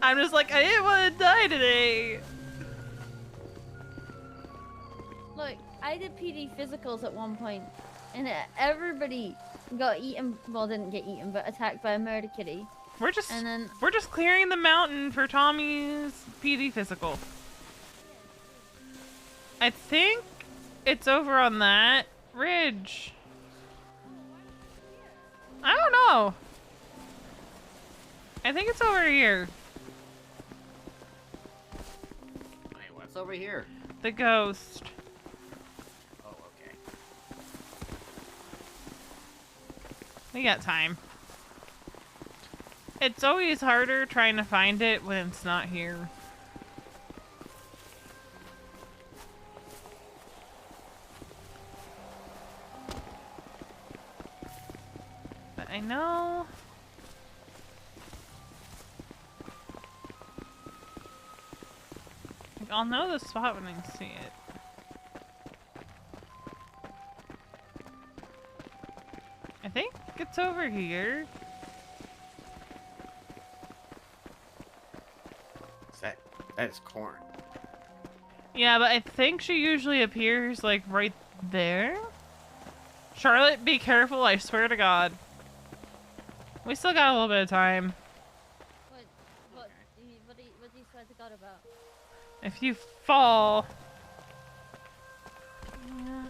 I'm just like, I didn't want to die today.
Look, I did PD physicals at one point, and everybody got eaten. Well, didn't get eaten, but attacked by a murder kitty.
We're just
And then
clearing the mountain for Tommy's PD physical. I think it's over on that ridge. I don't know. I think it's over here.
Wait, what's over here?
The ghost.
Oh, okay.
We got time. It's always harder trying to find it when it's not here. But I know... Like, I'll know the spot when I see it. I think it's over here.
That's corn.
Yeah, but I think she usually appears, like, right there. Charlotte, be careful, I swear to God. We still got a little bit of time.
What do you swear to God about?
If you fall... Yeah.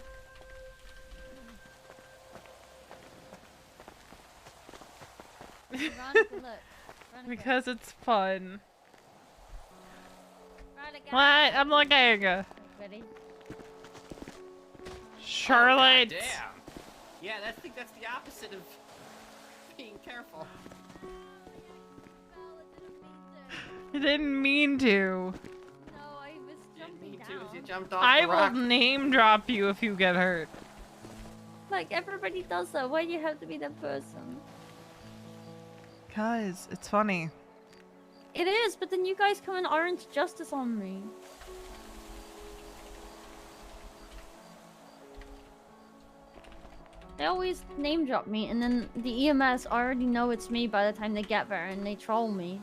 Veronica, look. Veronica.
Because it's fun.
Veronica.
What? I'm looking.
Ready?
Charlotte.
Oh, damn. Yeah, I think that's the opposite of being careful.
You didn't mean to.
No, I was jumping
Me
down.
too, you jumped off
I
the
will
rock.
name drop you if you get hurt.
Like, everybody does that. Why do you have to be that person?
Cause it's funny.
It is, but then you guys come and orange justice on me. They always name drop me, and then the EMS already know it's me by the time they get there, and they troll me.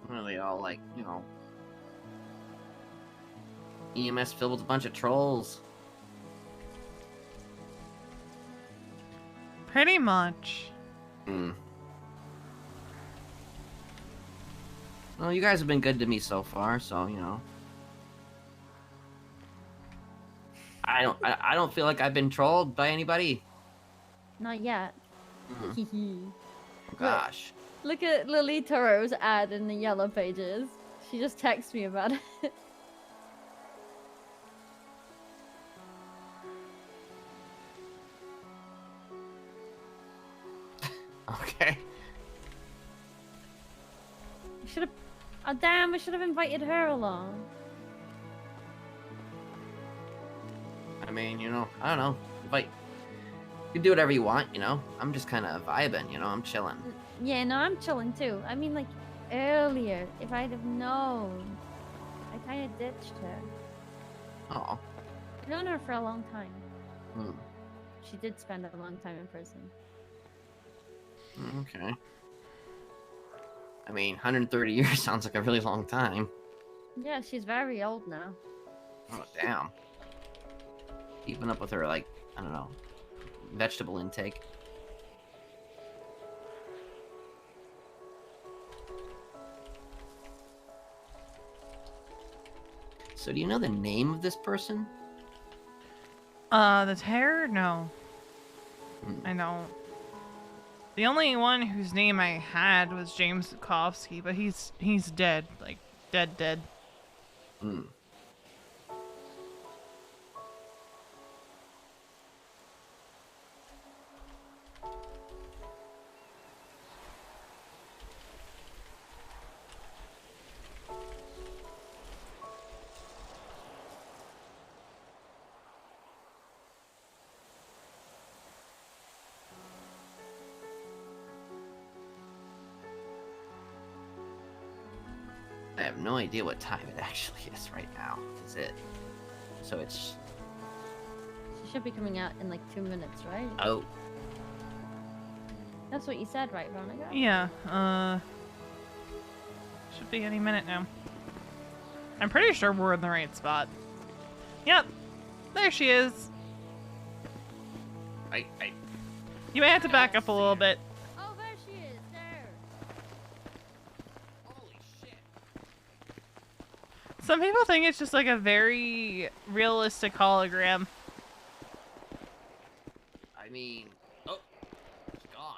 Well, they all like, you know, EMS filled with a bunch of trolls.
Pretty much.
Hmm. Well, you guys have been good to me so far, so you know. I don't feel like I've been trolled by anybody.
Not yet.
Mhm. Gosh.
Look at Lily Toro's ad in the yellow pages. She just texted me about it.
Okay.
Should have. Oh damn! I should have invited her along.
I mean, you know, I don't know. Like, you can do whatever you want, you know. I'm just kind of vibing, you know. I'm chilling.
Yeah, no, I'm chilling too. I mean, like earlier, if I'd have known, I kind of ditched her.
Oh.
I've known her for a long time.
Hmm.
She did spend a long time in prison.
Okay. I mean, 130 years sounds like a really long time.
Yeah, she's very old now.
Oh, damn. Keeping up with her, like, I don't know, vegetable intake. So do you know the name of this person?
The terror? No.
Hmm.
I don't. The only one whose name I had was James Zukovsky, but he's dead. Like, dead.
Hmm. I have no idea what time it actually is right now. Is it? So it's...
She should be coming out in like 2 minutes, right?
Oh.
That's what you said, right, Veronica?
Yeah, should be any minute now. I'm pretty sure we're in the right spot. Yep. There she is. You may have to back up a little bit.
Oh, there she is. There.
Holy shit.
Some people think it's just like a very realistic hologram.
I mean, oh, it's gone.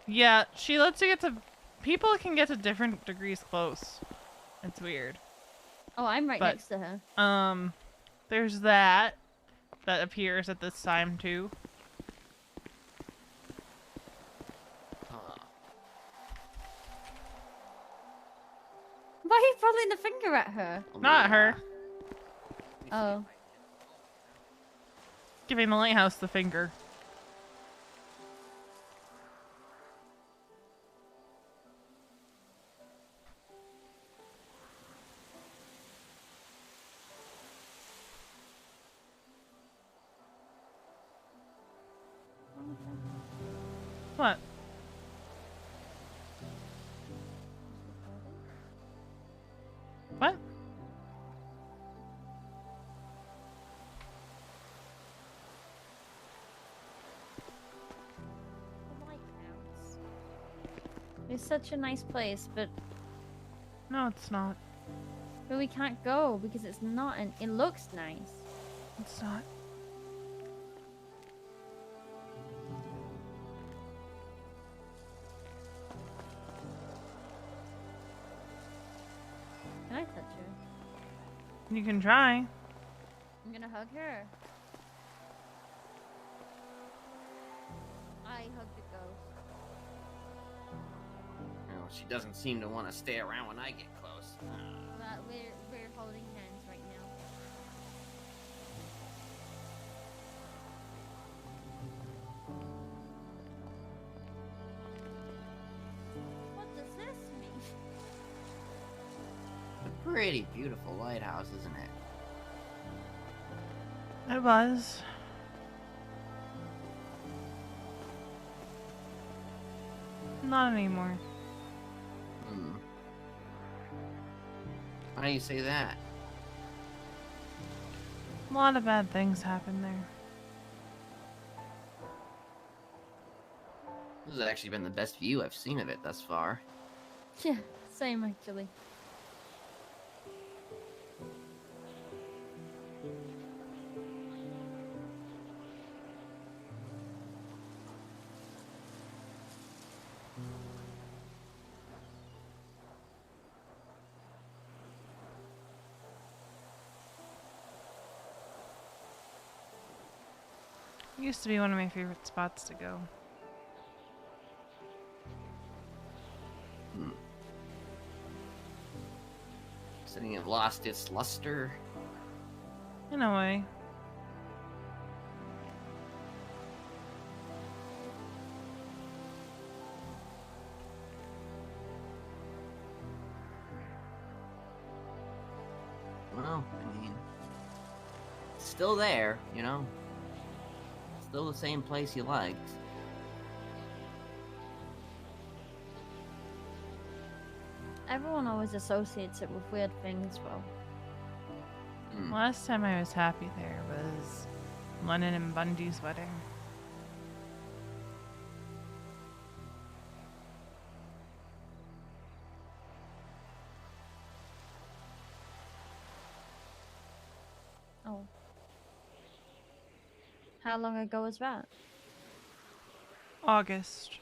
Yeah, she lets you get to... People can get to different degrees close. It's weird.
Oh, I'm right
But-
next to her.
There's that appears at this time too.
Huh.
Why are you pointing the finger at her?
Not her.
Let me see if
Oh.
I can-
Giving the lighthouse the finger. What? What?
The lighthouse. It's such a nice place, but
No, it's not.
we can't go because it's not, and it looks nice.
It's not.
Can I touch her?
You can try.
I'm gonna hug her. I hug the ghost.
Oh, she doesn't seem to want to stay around when I get close.
But we're holding hands right now. What does this mean?
A pretty beautiful lighthouse, isn't it?
It was. Not anymore.
Hmm. Why do you say that?
A lot of bad things happened there.
This has actually been the best view I've seen of it thus far.
Yeah, same actually.
It used to be one of my favorite spots to go.
Saying it lost its luster.
In a way.
Well, I mean, it's still there, you know? Still the same place you liked.
Everyone always associates it with weird things, well.
Hmm.
Last time I was happy there was Lennon and Bundy's wedding.
Oh. How long ago was that?
August.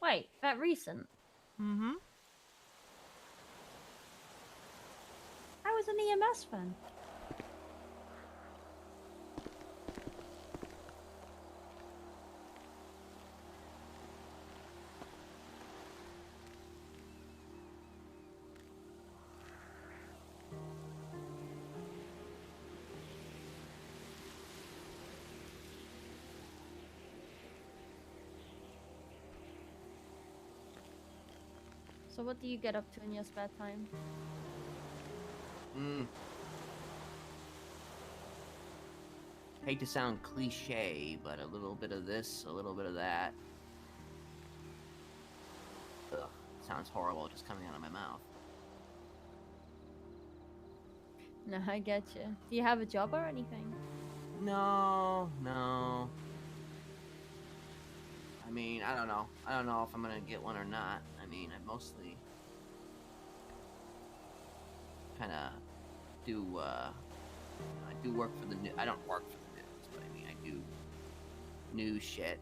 Wait, that recent?
Mm-hmm.
I was an EMS fan. So what do you get up to in your spare time?
Hate to sound cliche, but a little bit of this, a little bit of that. Ugh, sounds horrible just coming out of my mouth.
No, I get you. Do you have a job or anything?
No. I mean, I don't know. I don't know if I'm gonna get one or not. I mean, I mostly kind of do I do work for the news. I don't work for the news, but I mean I do news shit,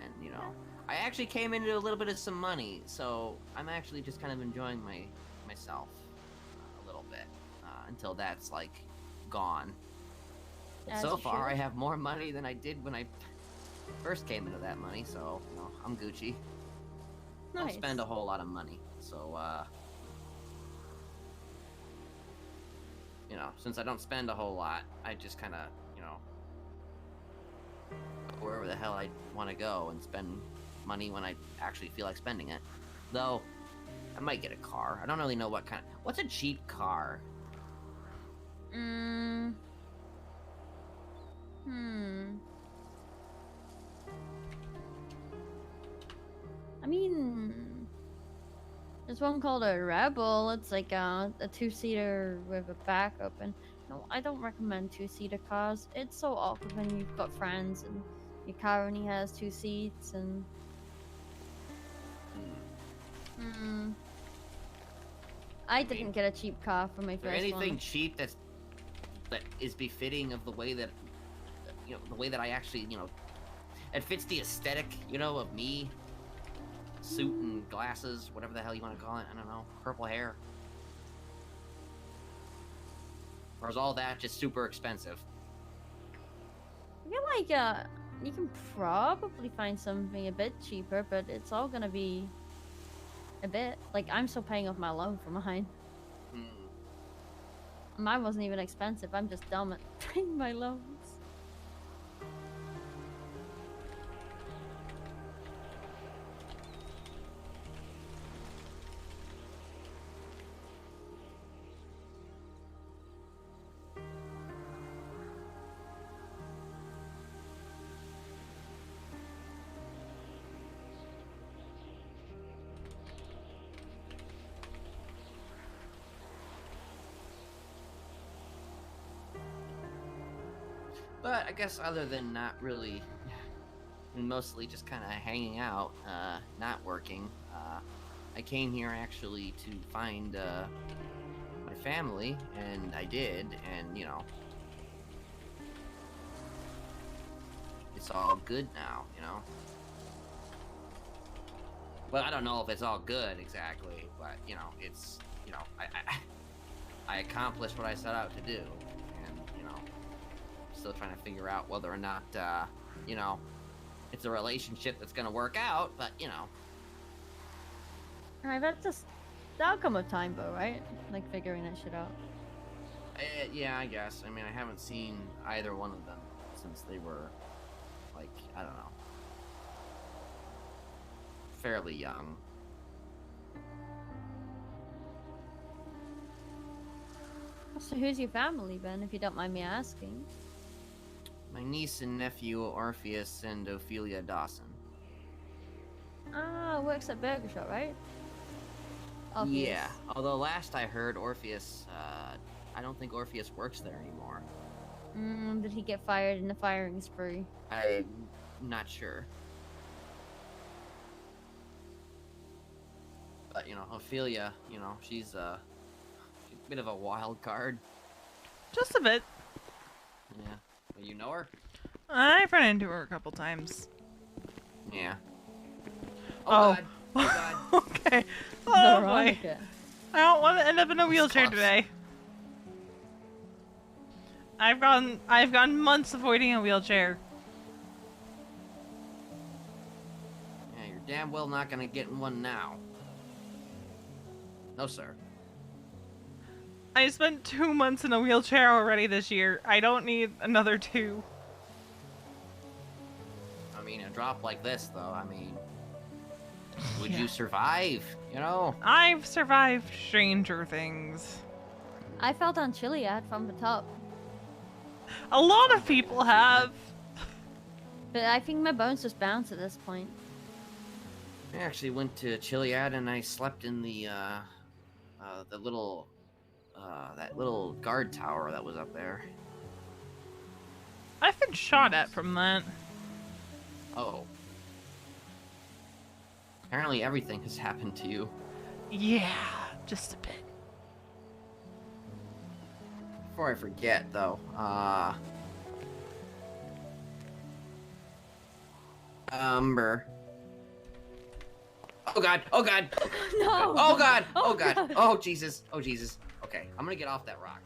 and you know I actually came into a little bit of some money, so I'm actually just kind of enjoying myself a little bit until that's like gone. But
As
so
you
far,
should.
I have more money than I did when I first came into that money, so you know I'm Gucci. Don't
Nice.
spend a whole lot of money, so you know, since I don't spend a whole lot, I just kind of, you know, go wherever the hell I want to go and spend money when I actually feel like spending it. Though, I might get a car. I don't really know what kind. What's a cheap car?
Hmm. I mean, there's one called a Rebel. It's like a two-seater with a back open. No, I don't recommend two-seater cars. It's so awkward when you've got friends and your car only has 2 seats and. I didn't get a cheap car for my
Is there
first
anything
one.
cheap that is befitting of the way that, you know, the way that I actually, you know, it fits the aesthetic, you know, of me? Suit and glasses, whatever the hell you want to call it. I don't know. Purple hair. Or is all that just super expensive?
I feel like you can probably find something a bit cheaper, but it's all gonna be a bit. Like, I'm still paying off my loan for mine. Mine wasn't even expensive. I'm just dumb at paying my loans.
But I guess other than not really, and mostly just kind of hanging out, not working, I came here actually to find my family, and I did, and you know, it's all good now, you know. Well, I don't know if it's all good exactly, but you know, it's, you know, I accomplished what I set out to do, and you know, still trying to figure out whether or not, you know, it's a relationship that's gonna work out, but you know.
Alright, that's just the outcome of time, though, right? Like figuring that shit out.
Yeah, I guess. I mean, I haven't seen either one of them since they were, like, I don't know, fairly young.
So who's your family, Ben, if you don't mind me asking?
My niece and nephew, Orpheus and Ophelia Dawson.
Ah, works at Burger Shop, right?
Yeah, although last I heard, Orpheus, I don't think Orpheus works there anymore.
Did he get fired in the firing spree?
I'm not sure. But, you know, Ophelia, you know, she's a bit of a wild card.
Just a bit.
Yeah. You know her?
I've run into her a couple times.
Yeah.
Oh.
God. Oh, God.
Okay. Oh, boy.
Veronica.
I don't want to end up in a wheelchair
close.
today. I've gone months avoiding a wheelchair.
Yeah, you're damn well not gonna get in one now. No, sir.
I spent 2 months in a wheelchair already this year. I don't need another 2.
I mean, a drop like this, though, I mean... Would
Yeah.
you survive? You know?
I've survived stranger things.
I fell down Chiliad from the top.
A lot of people have.
But I think my bones just bounce at this point.
I actually went to Chiliad and I slept in the little, that little guard tower that was up there.
I've been shot at from that.
Oh. Apparently everything has happened to you.
Yeah, just a bit.
Before I forget, though, Umber. Oh god! Oh god!
No!
Oh god! Oh
Oh,
god!
God.
Oh Jesus! Oh Jesus! Okay, I'm gonna get off that rock.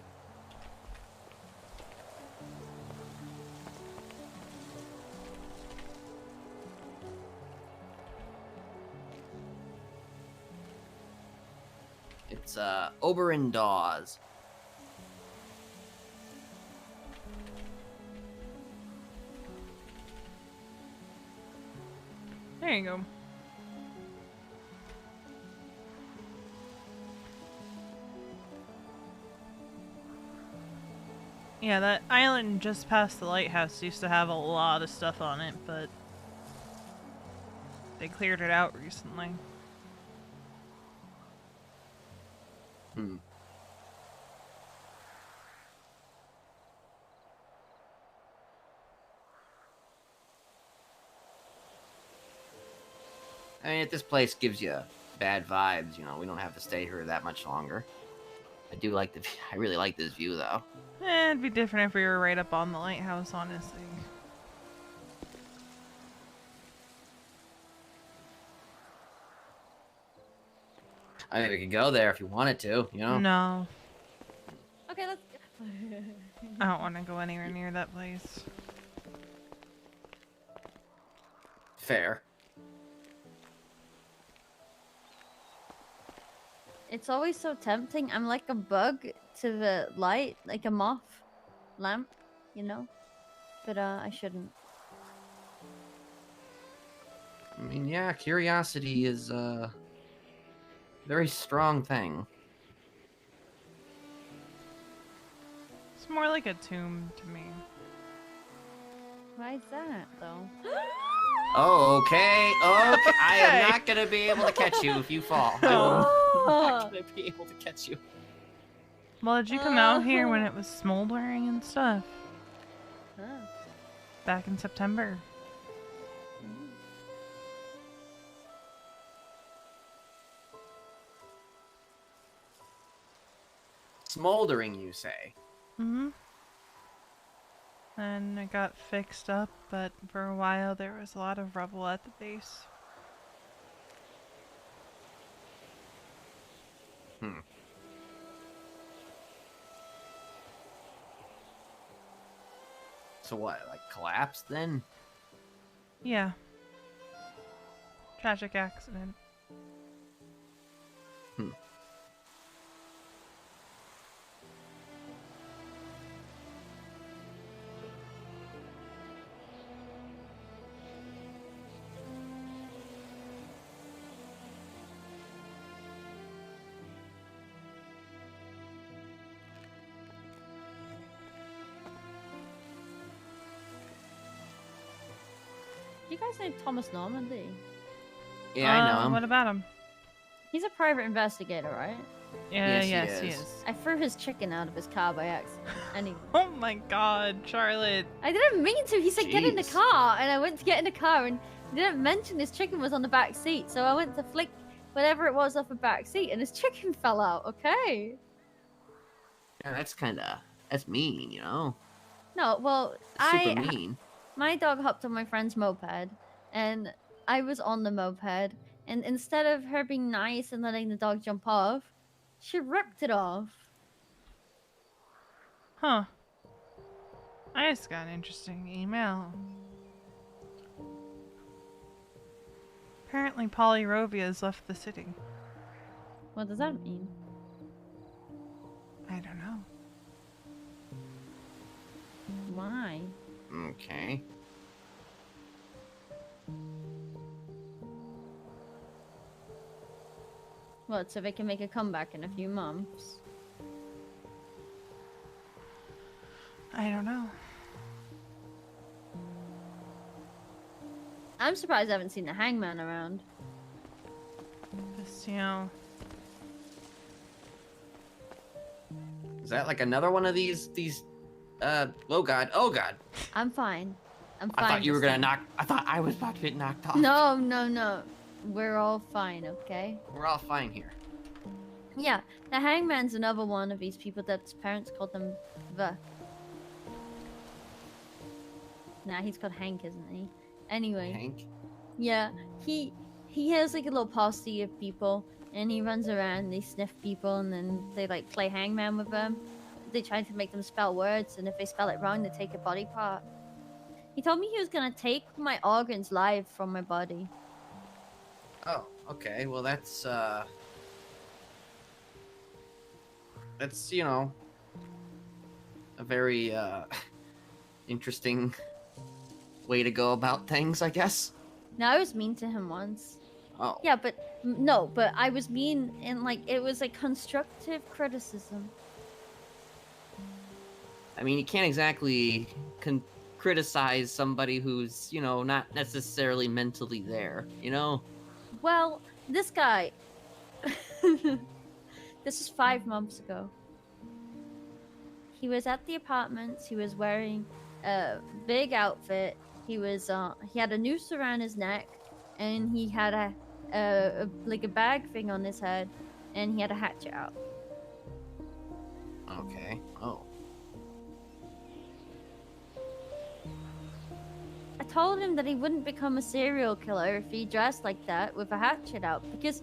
It's Oberon Dawes.
There you go. Yeah, that island just past the lighthouse used to have a lot of stuff on it, but they cleared it out recently.
Hmm. I mean, if this place gives you bad vibes, you know, we don't have to stay here that much longer. I do like the. I really like this view, though.
It'd be different if we were right up on the lighthouse, honestly.
I mean, we could go there if you wanted to, you know.
No,
Okay, let's go.
I don't want to go anywhere near that place.
Fair.
It's always so tempting. I'm like a bug to the light, like a moth lamp, you know? But I shouldn't.
I mean, yeah, curiosity is a very strong thing.
It's more like a tomb to me.
Why is that, though?
Oh, okay, okay. I am not gonna be able to catch you if you fall. I'm not gonna be able to catch you.
Well, did you come out here when it was smoldering and stuff?
Huh.
Back in September.
Smoldering, you say?
Mm-hmm. And it got fixed up, but for a while there was a lot of rubble at the base.
Hmm. So what, like collapsed then?
Yeah. Tragic accident.
Hmm.
You guys know Thomas Normandy?
Yeah, I know him.
What about him?
He's a private investigator, right?
Yeah,
Yes, he
he
is.
is.
I threw his chicken out of his car by accident. Anyway.
Oh my god, Charlotte.
I didn't mean to. He said get in the
Jeez.
car, and I went to get in the car, and he didn't mention his chicken was on the back seat. So I went to flick whatever it was off the back seat, and his chicken fell out. Okay.
Yeah, that's mean, you know?
No, well,
That's super mean.
my dog hopped on my friend's moped, and I was on the moped, and instead of her being nice and letting the dog jump off, she ripped it off.
Huh. I just got an interesting email. Apparently Polyrovia has left the city.
What does that mean?
I don't know.
Why?
Okay.
What, so they can make a comeback in a few months?
I don't know.
I'm surprised I haven't seen the hangman around.
Just, you know,
Is that like another one of these oh god, oh god.
I'm fine. I'm
I
fine.
thought you were
this
gonna
time.
I thought I was about to get knocked off.
No, no, no. We're all fine, okay?
We're all fine here.
Yeah, the hangman's another one of these people that's parents called them the. Nah, he's called Hank, isn't he? Anyway,
Hank?
yeah, he has like a little posse of people, and he runs around. They sniff people, and then they like play hangman with them. They try to make them spell words, and if they spell it wrong, they take a body part. He told me he was gonna take my organs live from my body.
Oh, okay. Well, that's, you know, a very, interesting way to go about things, I guess.
Now, I was mean to him once.
Oh.
Yeah, but no, but I was mean, and like it was like constructive criticism.
I mean, you can't exactly criticize somebody who's, you know, not necessarily mentally there, you know?
Well, this guy. This is 5 months ago. He was at the apartments. He was wearing a big outfit. He was he had a noose around his neck, and he had a like a bag thing on his head, and he had a hatchet out.
Okay. Oh.
I told him that he wouldn't become a serial killer if he dressed like that with a hatchet out, because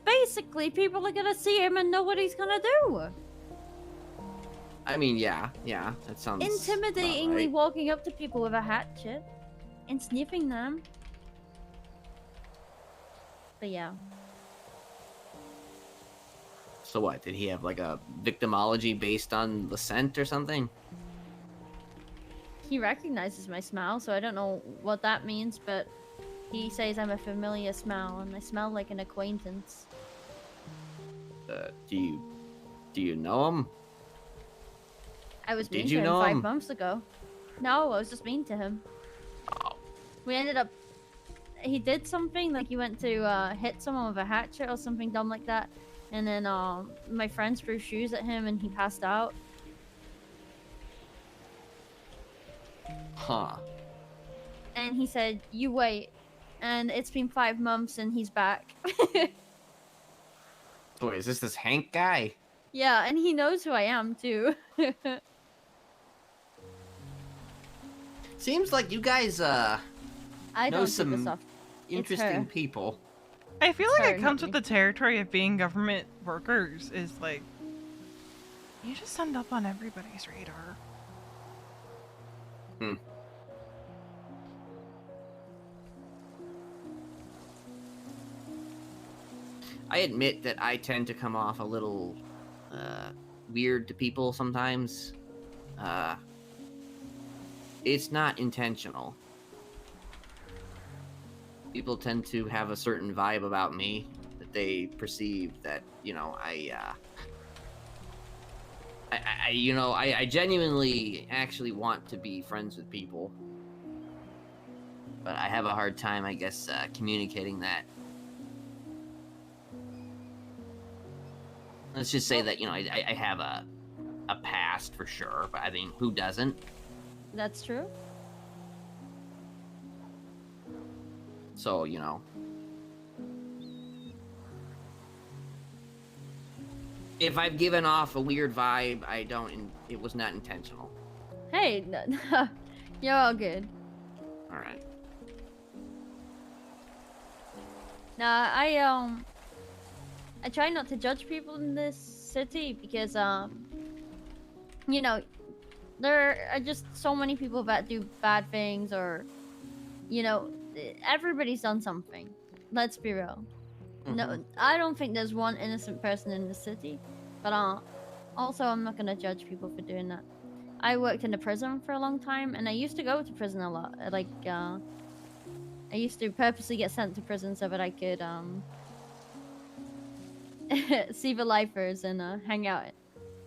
basically people are gonna see him and know what he's gonna do.
I mean, yeah, that sounds
Intimidatingly
about right.
walking up to people with a hatchet and sniffing them. But yeah.
So what, did he have like a victimology based on the scent or something?
He recognizes my smell, so I don't know what that means, but he says I'm a familiar smell, and I smell like an acquaintance.
Do you know him?
I was mean
Did
to
you
him
know
5
him?
months ago. No, I was just mean to him.
Oh.
We ended up... He did something, like he went to hit someone with a hatchet or something dumb like that, and then my friends threw shoes at him and he passed out.
Huh.
And he said, "You wait." And it's been 5 months and he's back.
So wait, is this Hank guy?
Yeah, and he knows who I am too.
Seems like you guys
I
know
don't do
some
this off.
interesting
her.
people.
I feel
It's
like
her,
it comes
not
with
me.
the territory of being government workers. Is like you just end up on everybody's radar.
Hmm. I admit that I tend to come off a little weird to people sometimes. It's not intentional. People tend to have a certain vibe about me that they perceive that, you know, I genuinely actually want to be friends with people. But I have a hard time, I guess, communicating that. Let's just say that, you know, I have a past for sure, but I mean, who doesn't?
That's true.
So, you know. If I've given off a weird vibe, it was not intentional.
Hey, you're all good.
Alright.
Nah, I try not to judge people in this city because, you know, there are just so many people that do bad things, or, you know, everybody's done something. Let's be real. No, I don't think there's one innocent person in the city, but also I'm not gonna judge people for doing that. I worked in a prison for a long time, and I used to go to prison a lot. Like, I used to purposely get sent to prison so that I could see the lifers and hang out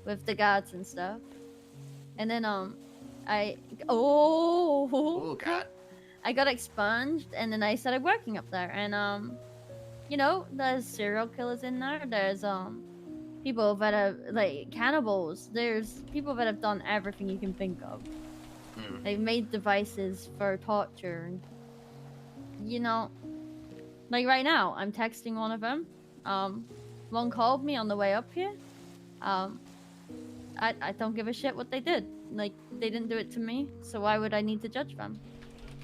with the guards and stuff. And then
Oh god.
I got expunged, and then I started working up there. And you know, there's serial killers in there. There's people that are like cannibals. There's people that have done everything you can think of. They've made devices for torture. And, you know, like right now, I'm texting one of them. one called me on the way up here. I don't give a shit what they did. Like, they didn't do it to me, so why would I need to judge them?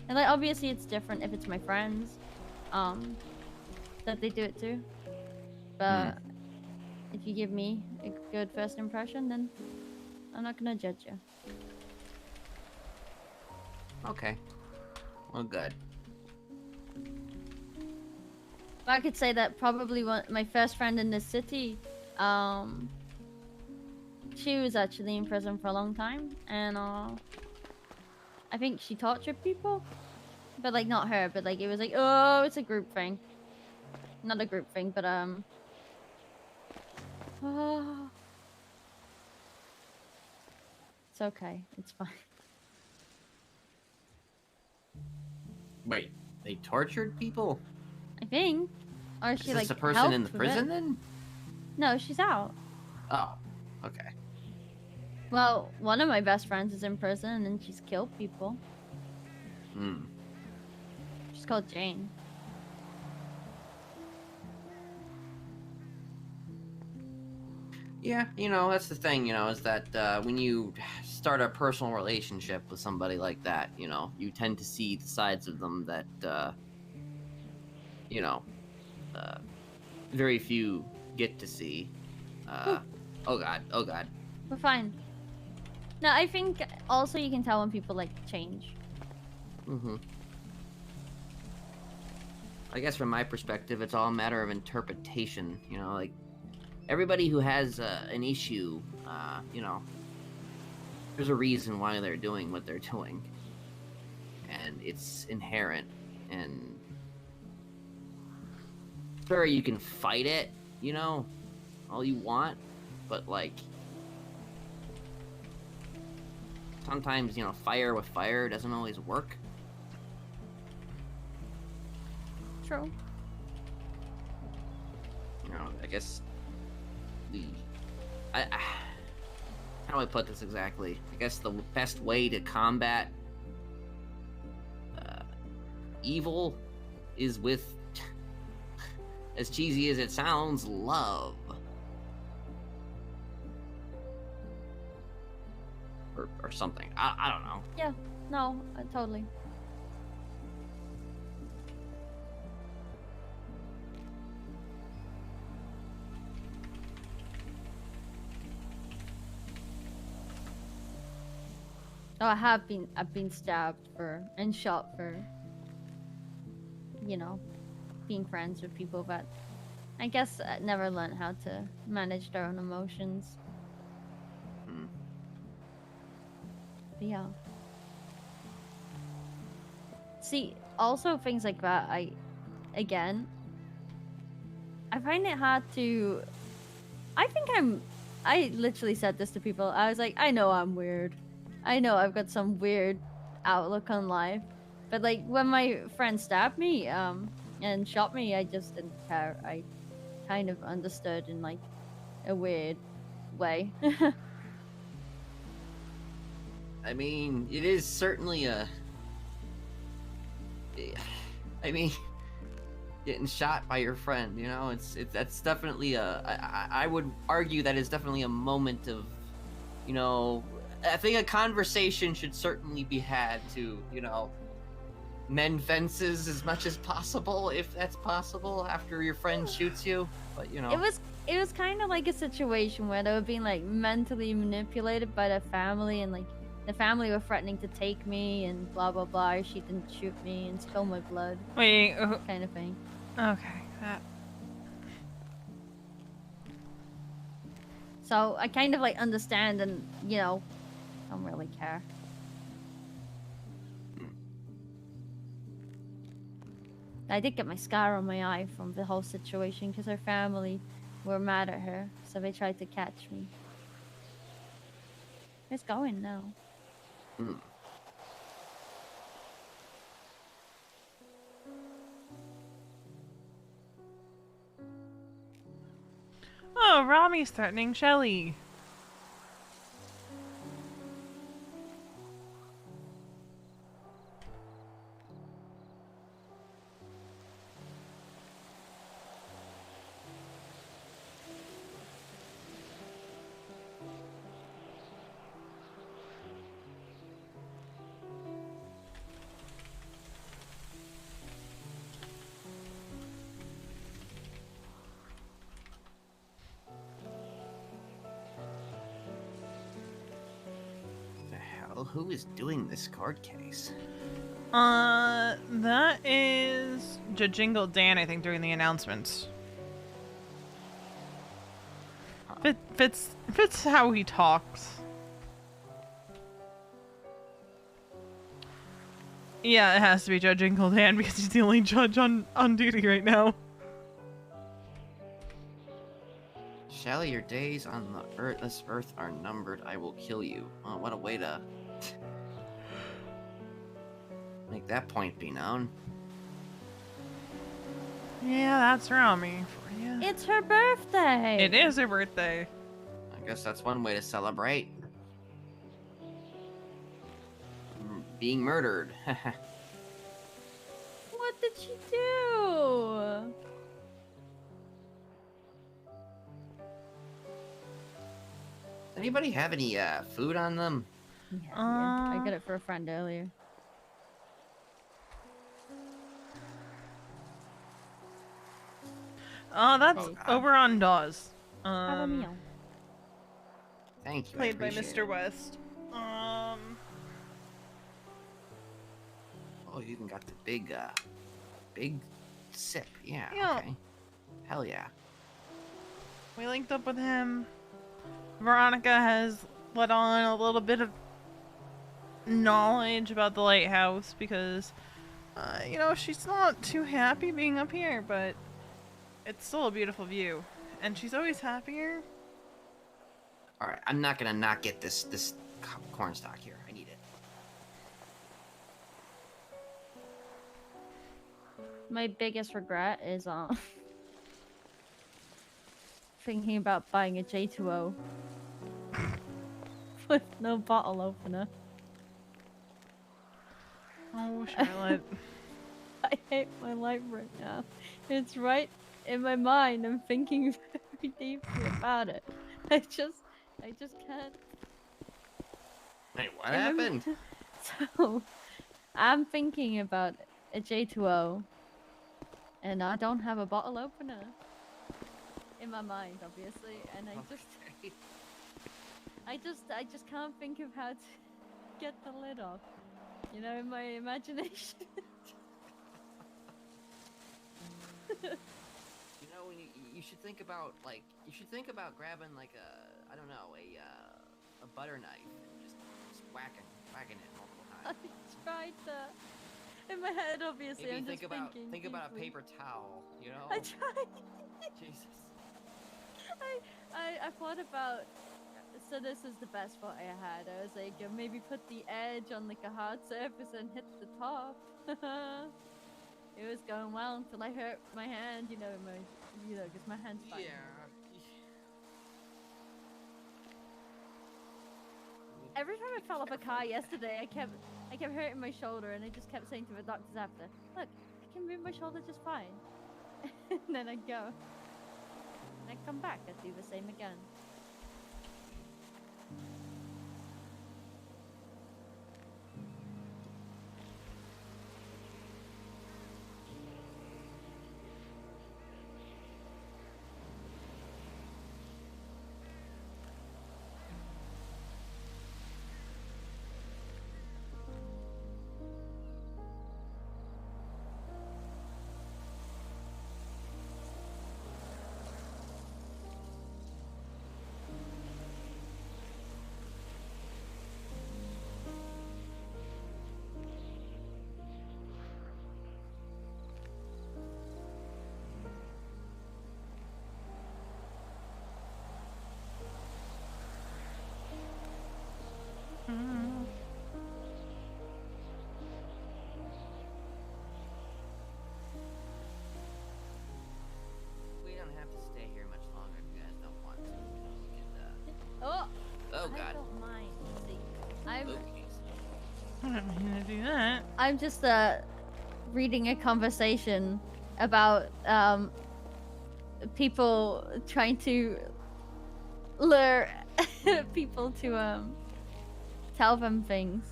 And like, obviously it's different if it's my friends, that they do it to. But if you give me a good first impression, then I'm not gonna judge you.
Okay. Well, good.
I could say that probably my first friend in this city, she was actually in prison for a long time, and I think she tortured people, but like not her, but like it was like, oh, it's a group thing, not a group thing, but oh, it's okay, it's fine.
Wait, they tortured people?
I think, or she
Is
like
this a person in the
helped with
prison
it.
then?
No, she's out.
Oh, okay.
Well, one of my best friends is in prison, and she's killed people.
Hmm.
She's called Jane.
Yeah, you know, that's the thing, you know, is that when you start a personal relationship with somebody like that, you know, you tend to see the sides of them that, you know, very few get to see. Oh god, oh god.
We're fine. No, I think also you can tell when people like change.
Mm-hmm. I guess from my perspective, it's all a matter of interpretation, you know, like, everybody who has an issue, you know, there's a reason why they're doing what they're doing. And it's inherent, and sure, you can fight it, you know, all you want, but like, sometimes, you know, fire with fire doesn't always work.
True.
You know, I guess how do I put this exactly? I guess the best way to combat evil is with, as cheesy as it sounds, love. Or something. I don't know.
Yeah. No, totally. Oh, I've been stabbed for and shot for, you know, being friends with people that I guess never learned how to manage their own emotions.
Hmm.
But yeah. See, also things like that, I find it hard to. I literally said this to people. I was like, I know I'm weird. I know I've got some weird outlook on life. But like when my friend stabbed me, and shot me, I just didn't care. I kind of understood in like a weird way.
I mean, it is certainly a. I mean, getting shot by your friend, you know, that's definitely I would argue that is definitely a moment of, you know, I think a conversation should certainly be had to, you know, mend fences as much as possible, if that's possible, after your friend shoots you. But you know,
it was kind of like a situation where they were being like mentally manipulated by their family, and like the family were threatening to take me and blah blah blah. She didn't shoot me and spill my blood,
Wait.
kind of thing.
Okay. That.
So I kind of like understand, and you know, don't really care. I did get my scar on my eye from the whole situation because her family were mad at her, so they tried to catch me. It's going now.
hmm.
Oh, Rami's threatening Shelly.
Well, who is doing this court case?
That is Jingle Dan, I think, doing the announcements. Fits how he talks. Yeah, it has to be Judge Jingle Dan because he's the only judge on duty right now.
Shally, your days on this earth are numbered. I will kill you. Oh, what a way to make that point be known.
Yeah, that's Rami for you.
It's her birthday.
It is her birthday.
I guess that's one way to celebrate. Being murdered.
What did she do?
Anybody have any food on them?
Yeah, I got it for a friend earlier.
That's
Hey.
over on Dawes.
Have a meal.
Thank you. I
Played by
appreciate
Mr.
it.
West.
Oh, you even got the big sip. Yeah.
Yeah.
Okay. Hell yeah.
We linked up with him. Veronica has let on a little bit of knowledge about the lighthouse because, she's not too happy being up here, but it's still a beautiful view. And she's always happier.
All right. I'm not gonna not get this corn stalk here. I need it.
My biggest regret is thinking about buying a J2O with no bottle opener.
Oh, Charlotte.
I hate my life right now. It's right in my mind. I'm thinking very deeply about it. I just can't.
Wait, what happened?
So, I'm thinking about a J2O, and I don't have a bottle opener in my mind, obviously, and I just can't think of how to get the lid off. You know, in my imagination.
You know, you should think about grabbing like I don't know, a butter knife and just whacking it multiple
I
times.
tried that. In my head, obviously,
Maybe
I'm
think
just
about
thinking.
a
deeply.
paper towel. You know.
I tried.
Jesus.
I thought about. So this is the best thought I had. I was like, maybe put the edge on like a hard surface and hit the top. It was going well until I hurt my hand. Because my hand's fine. Every time I fell off a car yesterday, I kept hurting my shoulder, and I just kept saying to the doctors after, "Look, I can move my shoulder just fine." And then I'd go, and I'd come back. I'd do the same again.
We don't have to stay here much longer if you guys don't want to.
Oh,
Oh
I
God.
don't mind. See,
I don't mean to do that.
I'm just reading a conversation about people trying to lure people to tell them things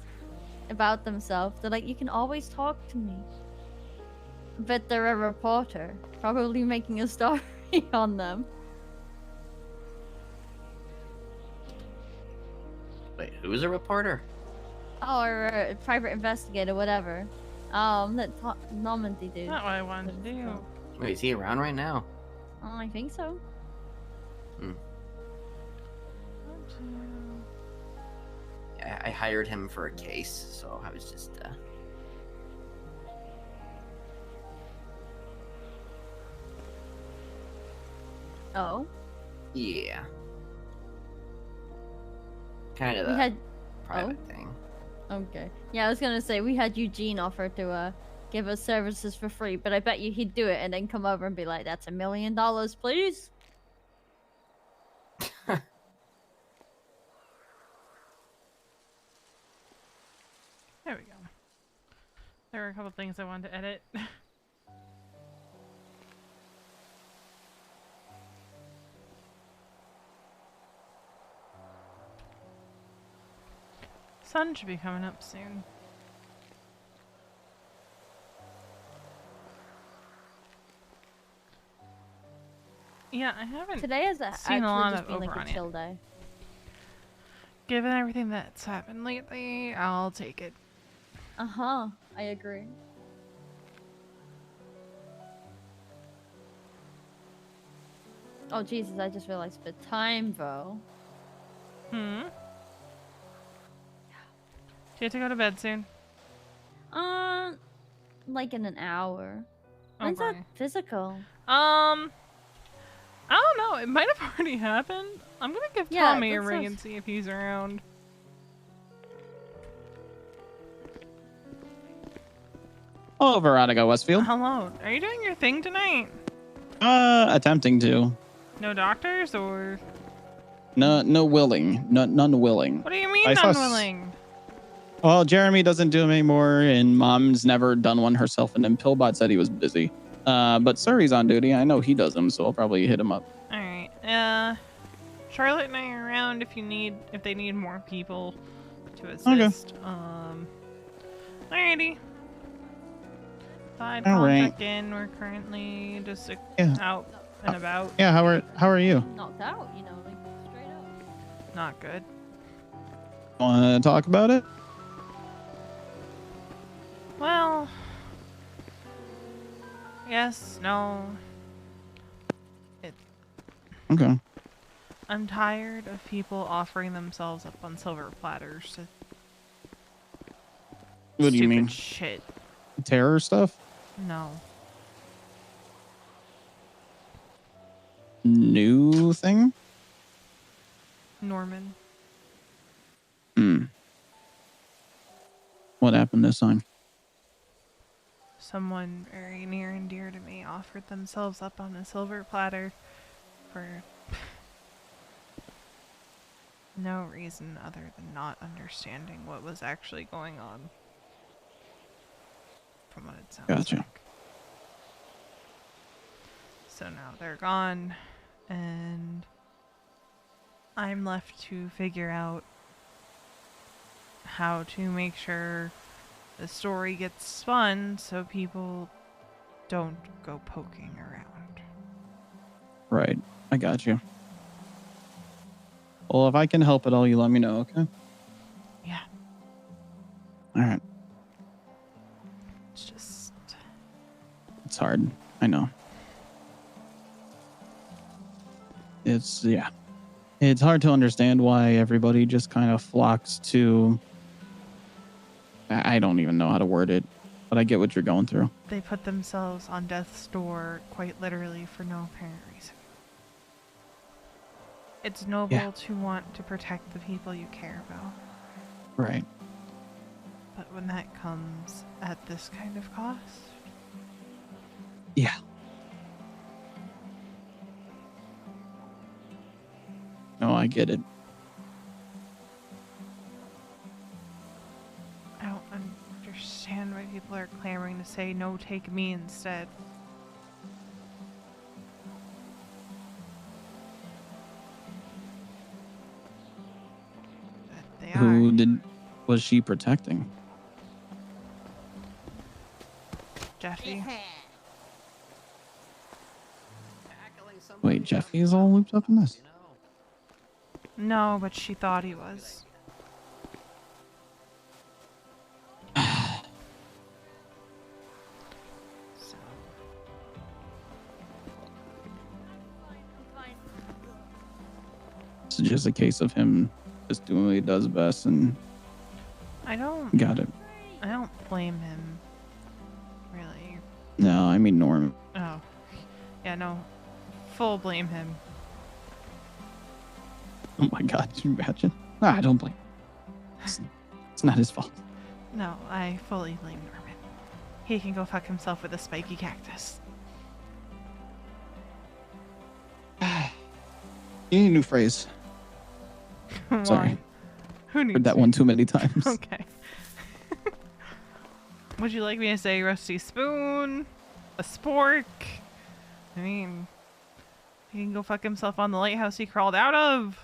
about themselves. They're like, you can always talk to me. But they're a reporter, probably making a story on them.
Wait, who's a reporter?
or a private investigator, whatever. That Normandy dude.
Not what I wanted to do.
Wait, is he around right now?
I think so.
I hired him for a case, so I was just
Oh.
yeah. Kind of
We
a
had.
private thing.
Okay. Yeah, I was gonna say we had Eugene offer to give us services for free, but I bet you he'd do it and then come over and be like, "That's $1 million, please."
There we go. There were a couple things I wanted to edit. Sun should be coming up soon. Yeah, I haven't
Today has
seen a lot
actually just
of
been like
over on
a
it.
chill day.
Given everything that's happened lately, I'll take it.
I agree. Oh Jesus! I just realized the time though.
Hmm. Do you have to go to bed soon?
Like in an hour.
Oh,
When's that
boy.
physical?
I don't know. It might have already happened. I'm gonna give
Yeah,
Tommy a
that
ring
sounds-
and see if he's around.
Hello, Veronica Westfield.
Hello. Are you doing your thing tonight?
Attempting to.
No doctors or?
No willing. None willing.
What do you mean
I saw
unwilling?
Well, Jeremy doesn't do them anymore, and Mom's never done one herself, and then Pillbot said he was busy. But Surrey's on duty. I know he does them, so I'll probably hit him up.
All right. Charlotte and I are around if they need more people to assist. Alrighty. Thought I'd call and check in. We're currently just out and about.
Yeah, how are you?
Knocked out, you know, like straight up.
Not good.
Want to talk about it?
Well, yes, no.
Okay.
I'm tired of people offering themselves up on silver platters to
What do you mean?
stupid shit.
Terror stuff?
No.
New thing?
Norman.
What happened this time?
Someone very near and dear to me offered themselves up on a silver platter for no reason other than not understanding what was actually going on. From what it sounds
Gotcha.
like. So now they're gone, and I'm left to figure out how to make sure the story gets spun so people don't go poking around.
Right. I got you. Well, if I can help at all, you let me know, okay?
Yeah.
All right.
It's just...
It's hard. I know. It's hard to understand why everybody just kind of flocks to... I don't even know how to word it, but I get what you're going through.
They put themselves on death's door quite literally for no apparent reason. It's noble to want to protect the people you care about.
Right.
But when that comes at this kind of cost...
Yeah. No, I get it.
I don't understand why people are clamoring to say, no, take me instead. But they are.
Was she protecting?
Jeffy.
Wait, Jeffy's all looped up in this?
No, but she thought he was.
just a case of him just doing what he does best and
I don't blame him. Really.
no, I mean Norm.
Oh. Yeah, no. Full blame him.
Oh my god, can you imagine? I don't blame him. It's not his fault.
No, I fully blame Norman. He can go fuck himself with a spiky cactus.
You need a new phrase. Sorry.
Who needs
Heard that one too many times.
Okay. Would you like me to say rusty spoon? A spork? I mean, he can go fuck himself on the lighthouse he crawled out of.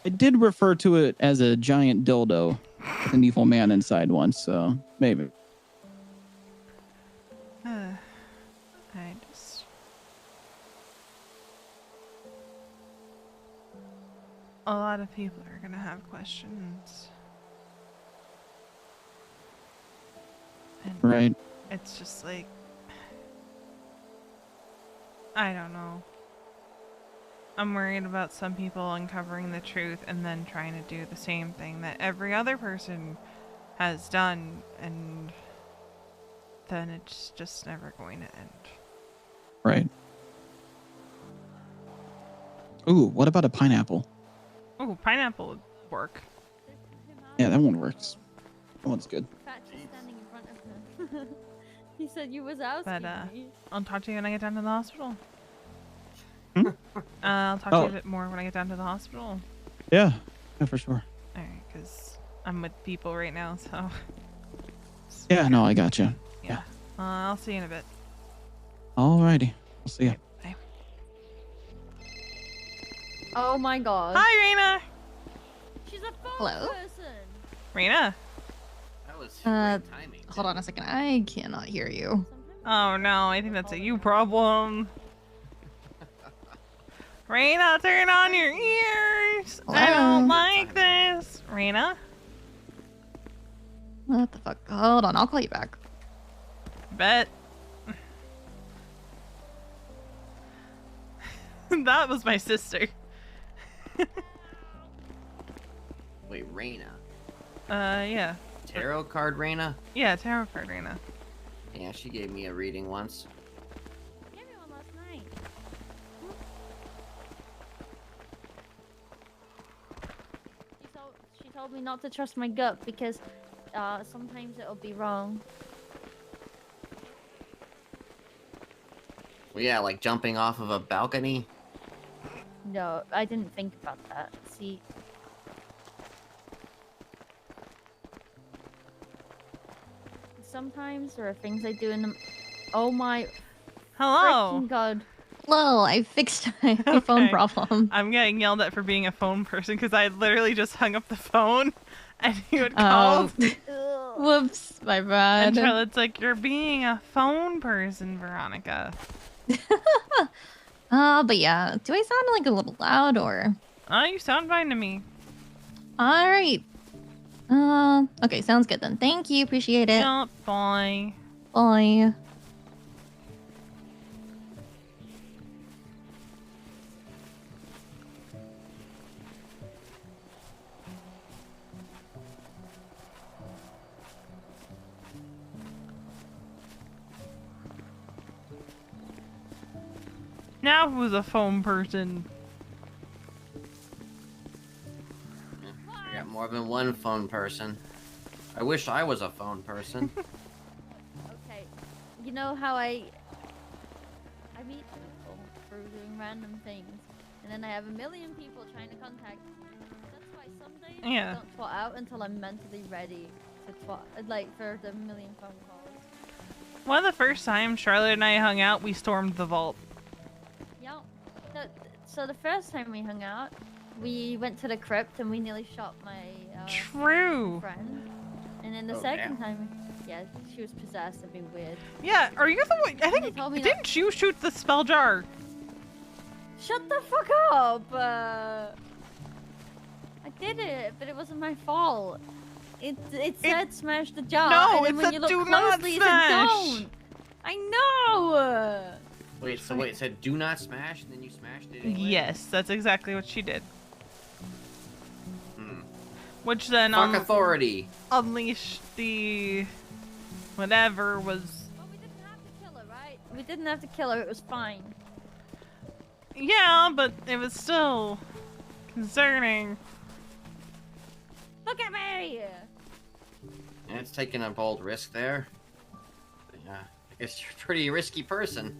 I did refer to it as a giant dildo with an evil man inside once, so maybe.
I just... A lot of people are gonna have questions. And
Right.
it's just like... I don't know. I'm worried about some people uncovering the truth and then trying to do the same thing that every other person has done, and then it's just never going to end.
Right. Ooh, what about a pineapple?
Oh, pineapple would work.
Yeah, that one works. That one's good.
Fat just standing in front of him. He said you was asking
But
me.
I'll talk to you when I get down to the hospital.
Hmm?
I'll talk to you
Oh.
a bit more when I get down to the hospital.
Yeah, for sure.
Alright, because I'm with people right now, so...
Yeah, no, I gotcha.
Yeah. I'll see you in a bit.
Alrighty. I'll see ya.
Bye.
Oh my god.
Hi, Raina!
She's a phone
Hello?
person.
Raina?
That was
Uh,
great timing.
Hold on a second. I cannot hear you.
Oh no, I think that's a you problem. Raina, turn on your ears! I
Hello?
don't like this! Raina?
What the fuck? Hold on. I'll call you back.
Bet. That was my sister.
Wait, Raina.
Yeah.
Tarot card Raina?
Yeah, tarot card Raina.
Yeah, she gave me a reading once.
Gave me one last night. She told me not to trust my gut because sometimes it'll be wrong.
Well, yeah, like jumping off of a balcony.
No, I didn't think about that. See, sometimes there are things I do in the... Oh my
Hello!
freaking god.
Hello, I fixed my phone
Okay.
problem.
I'm getting yelled at for being a phone person because I literally just hung up the phone and you had called.
Ugh.
Whoops, my
And
bad.
Charlotte's like, you're being a phone person, Veronica.
But yeah, do I sound like a little loud or?
Oh, you sound fine to me.
All right. Okay, sounds good then. Thank you, appreciate it.
Yeah, bye.
Bye.
Now who's a phone person?
I got more than one phone person. I wish I was a phone person.
Okay, you know how I meet people through doing random things, and then I have a million people trying to contact me. That's why some days
Yeah.
I don't twat out until I'm mentally ready to twat, like for the million phone calls.
One of the first times Charlotte and I hung out, we stormed the vault.
Yeah. So the first time we hung out, we went to the crypt and we nearly shot my
True.
friend. And then the
Oh,
second
damn.
time, yeah, she was possessed and being weird.
Yeah, are you the one? I
They
think,
told me
didn't you shoot the spell jar?
Shut the fuck up! I did it, but it wasn't my fault. It said smash the jar.
No,
and then
it
when
said
you look
do not
closely, it said
smash.
don't. I know.
Wait, so wait, it said do not smash, and then you smashed it anyway?
Yes, that's exactly what she did.
Hmm.
Which then
Fuck authority.
unleashed the whatever was.
Well, we didn't have to kill her, right? We didn't have to kill her. It was fine.
Yeah, but it was still concerning.
Look at me!
And it's taking a bold risk there. But, yeah, I guess you're a pretty risky person.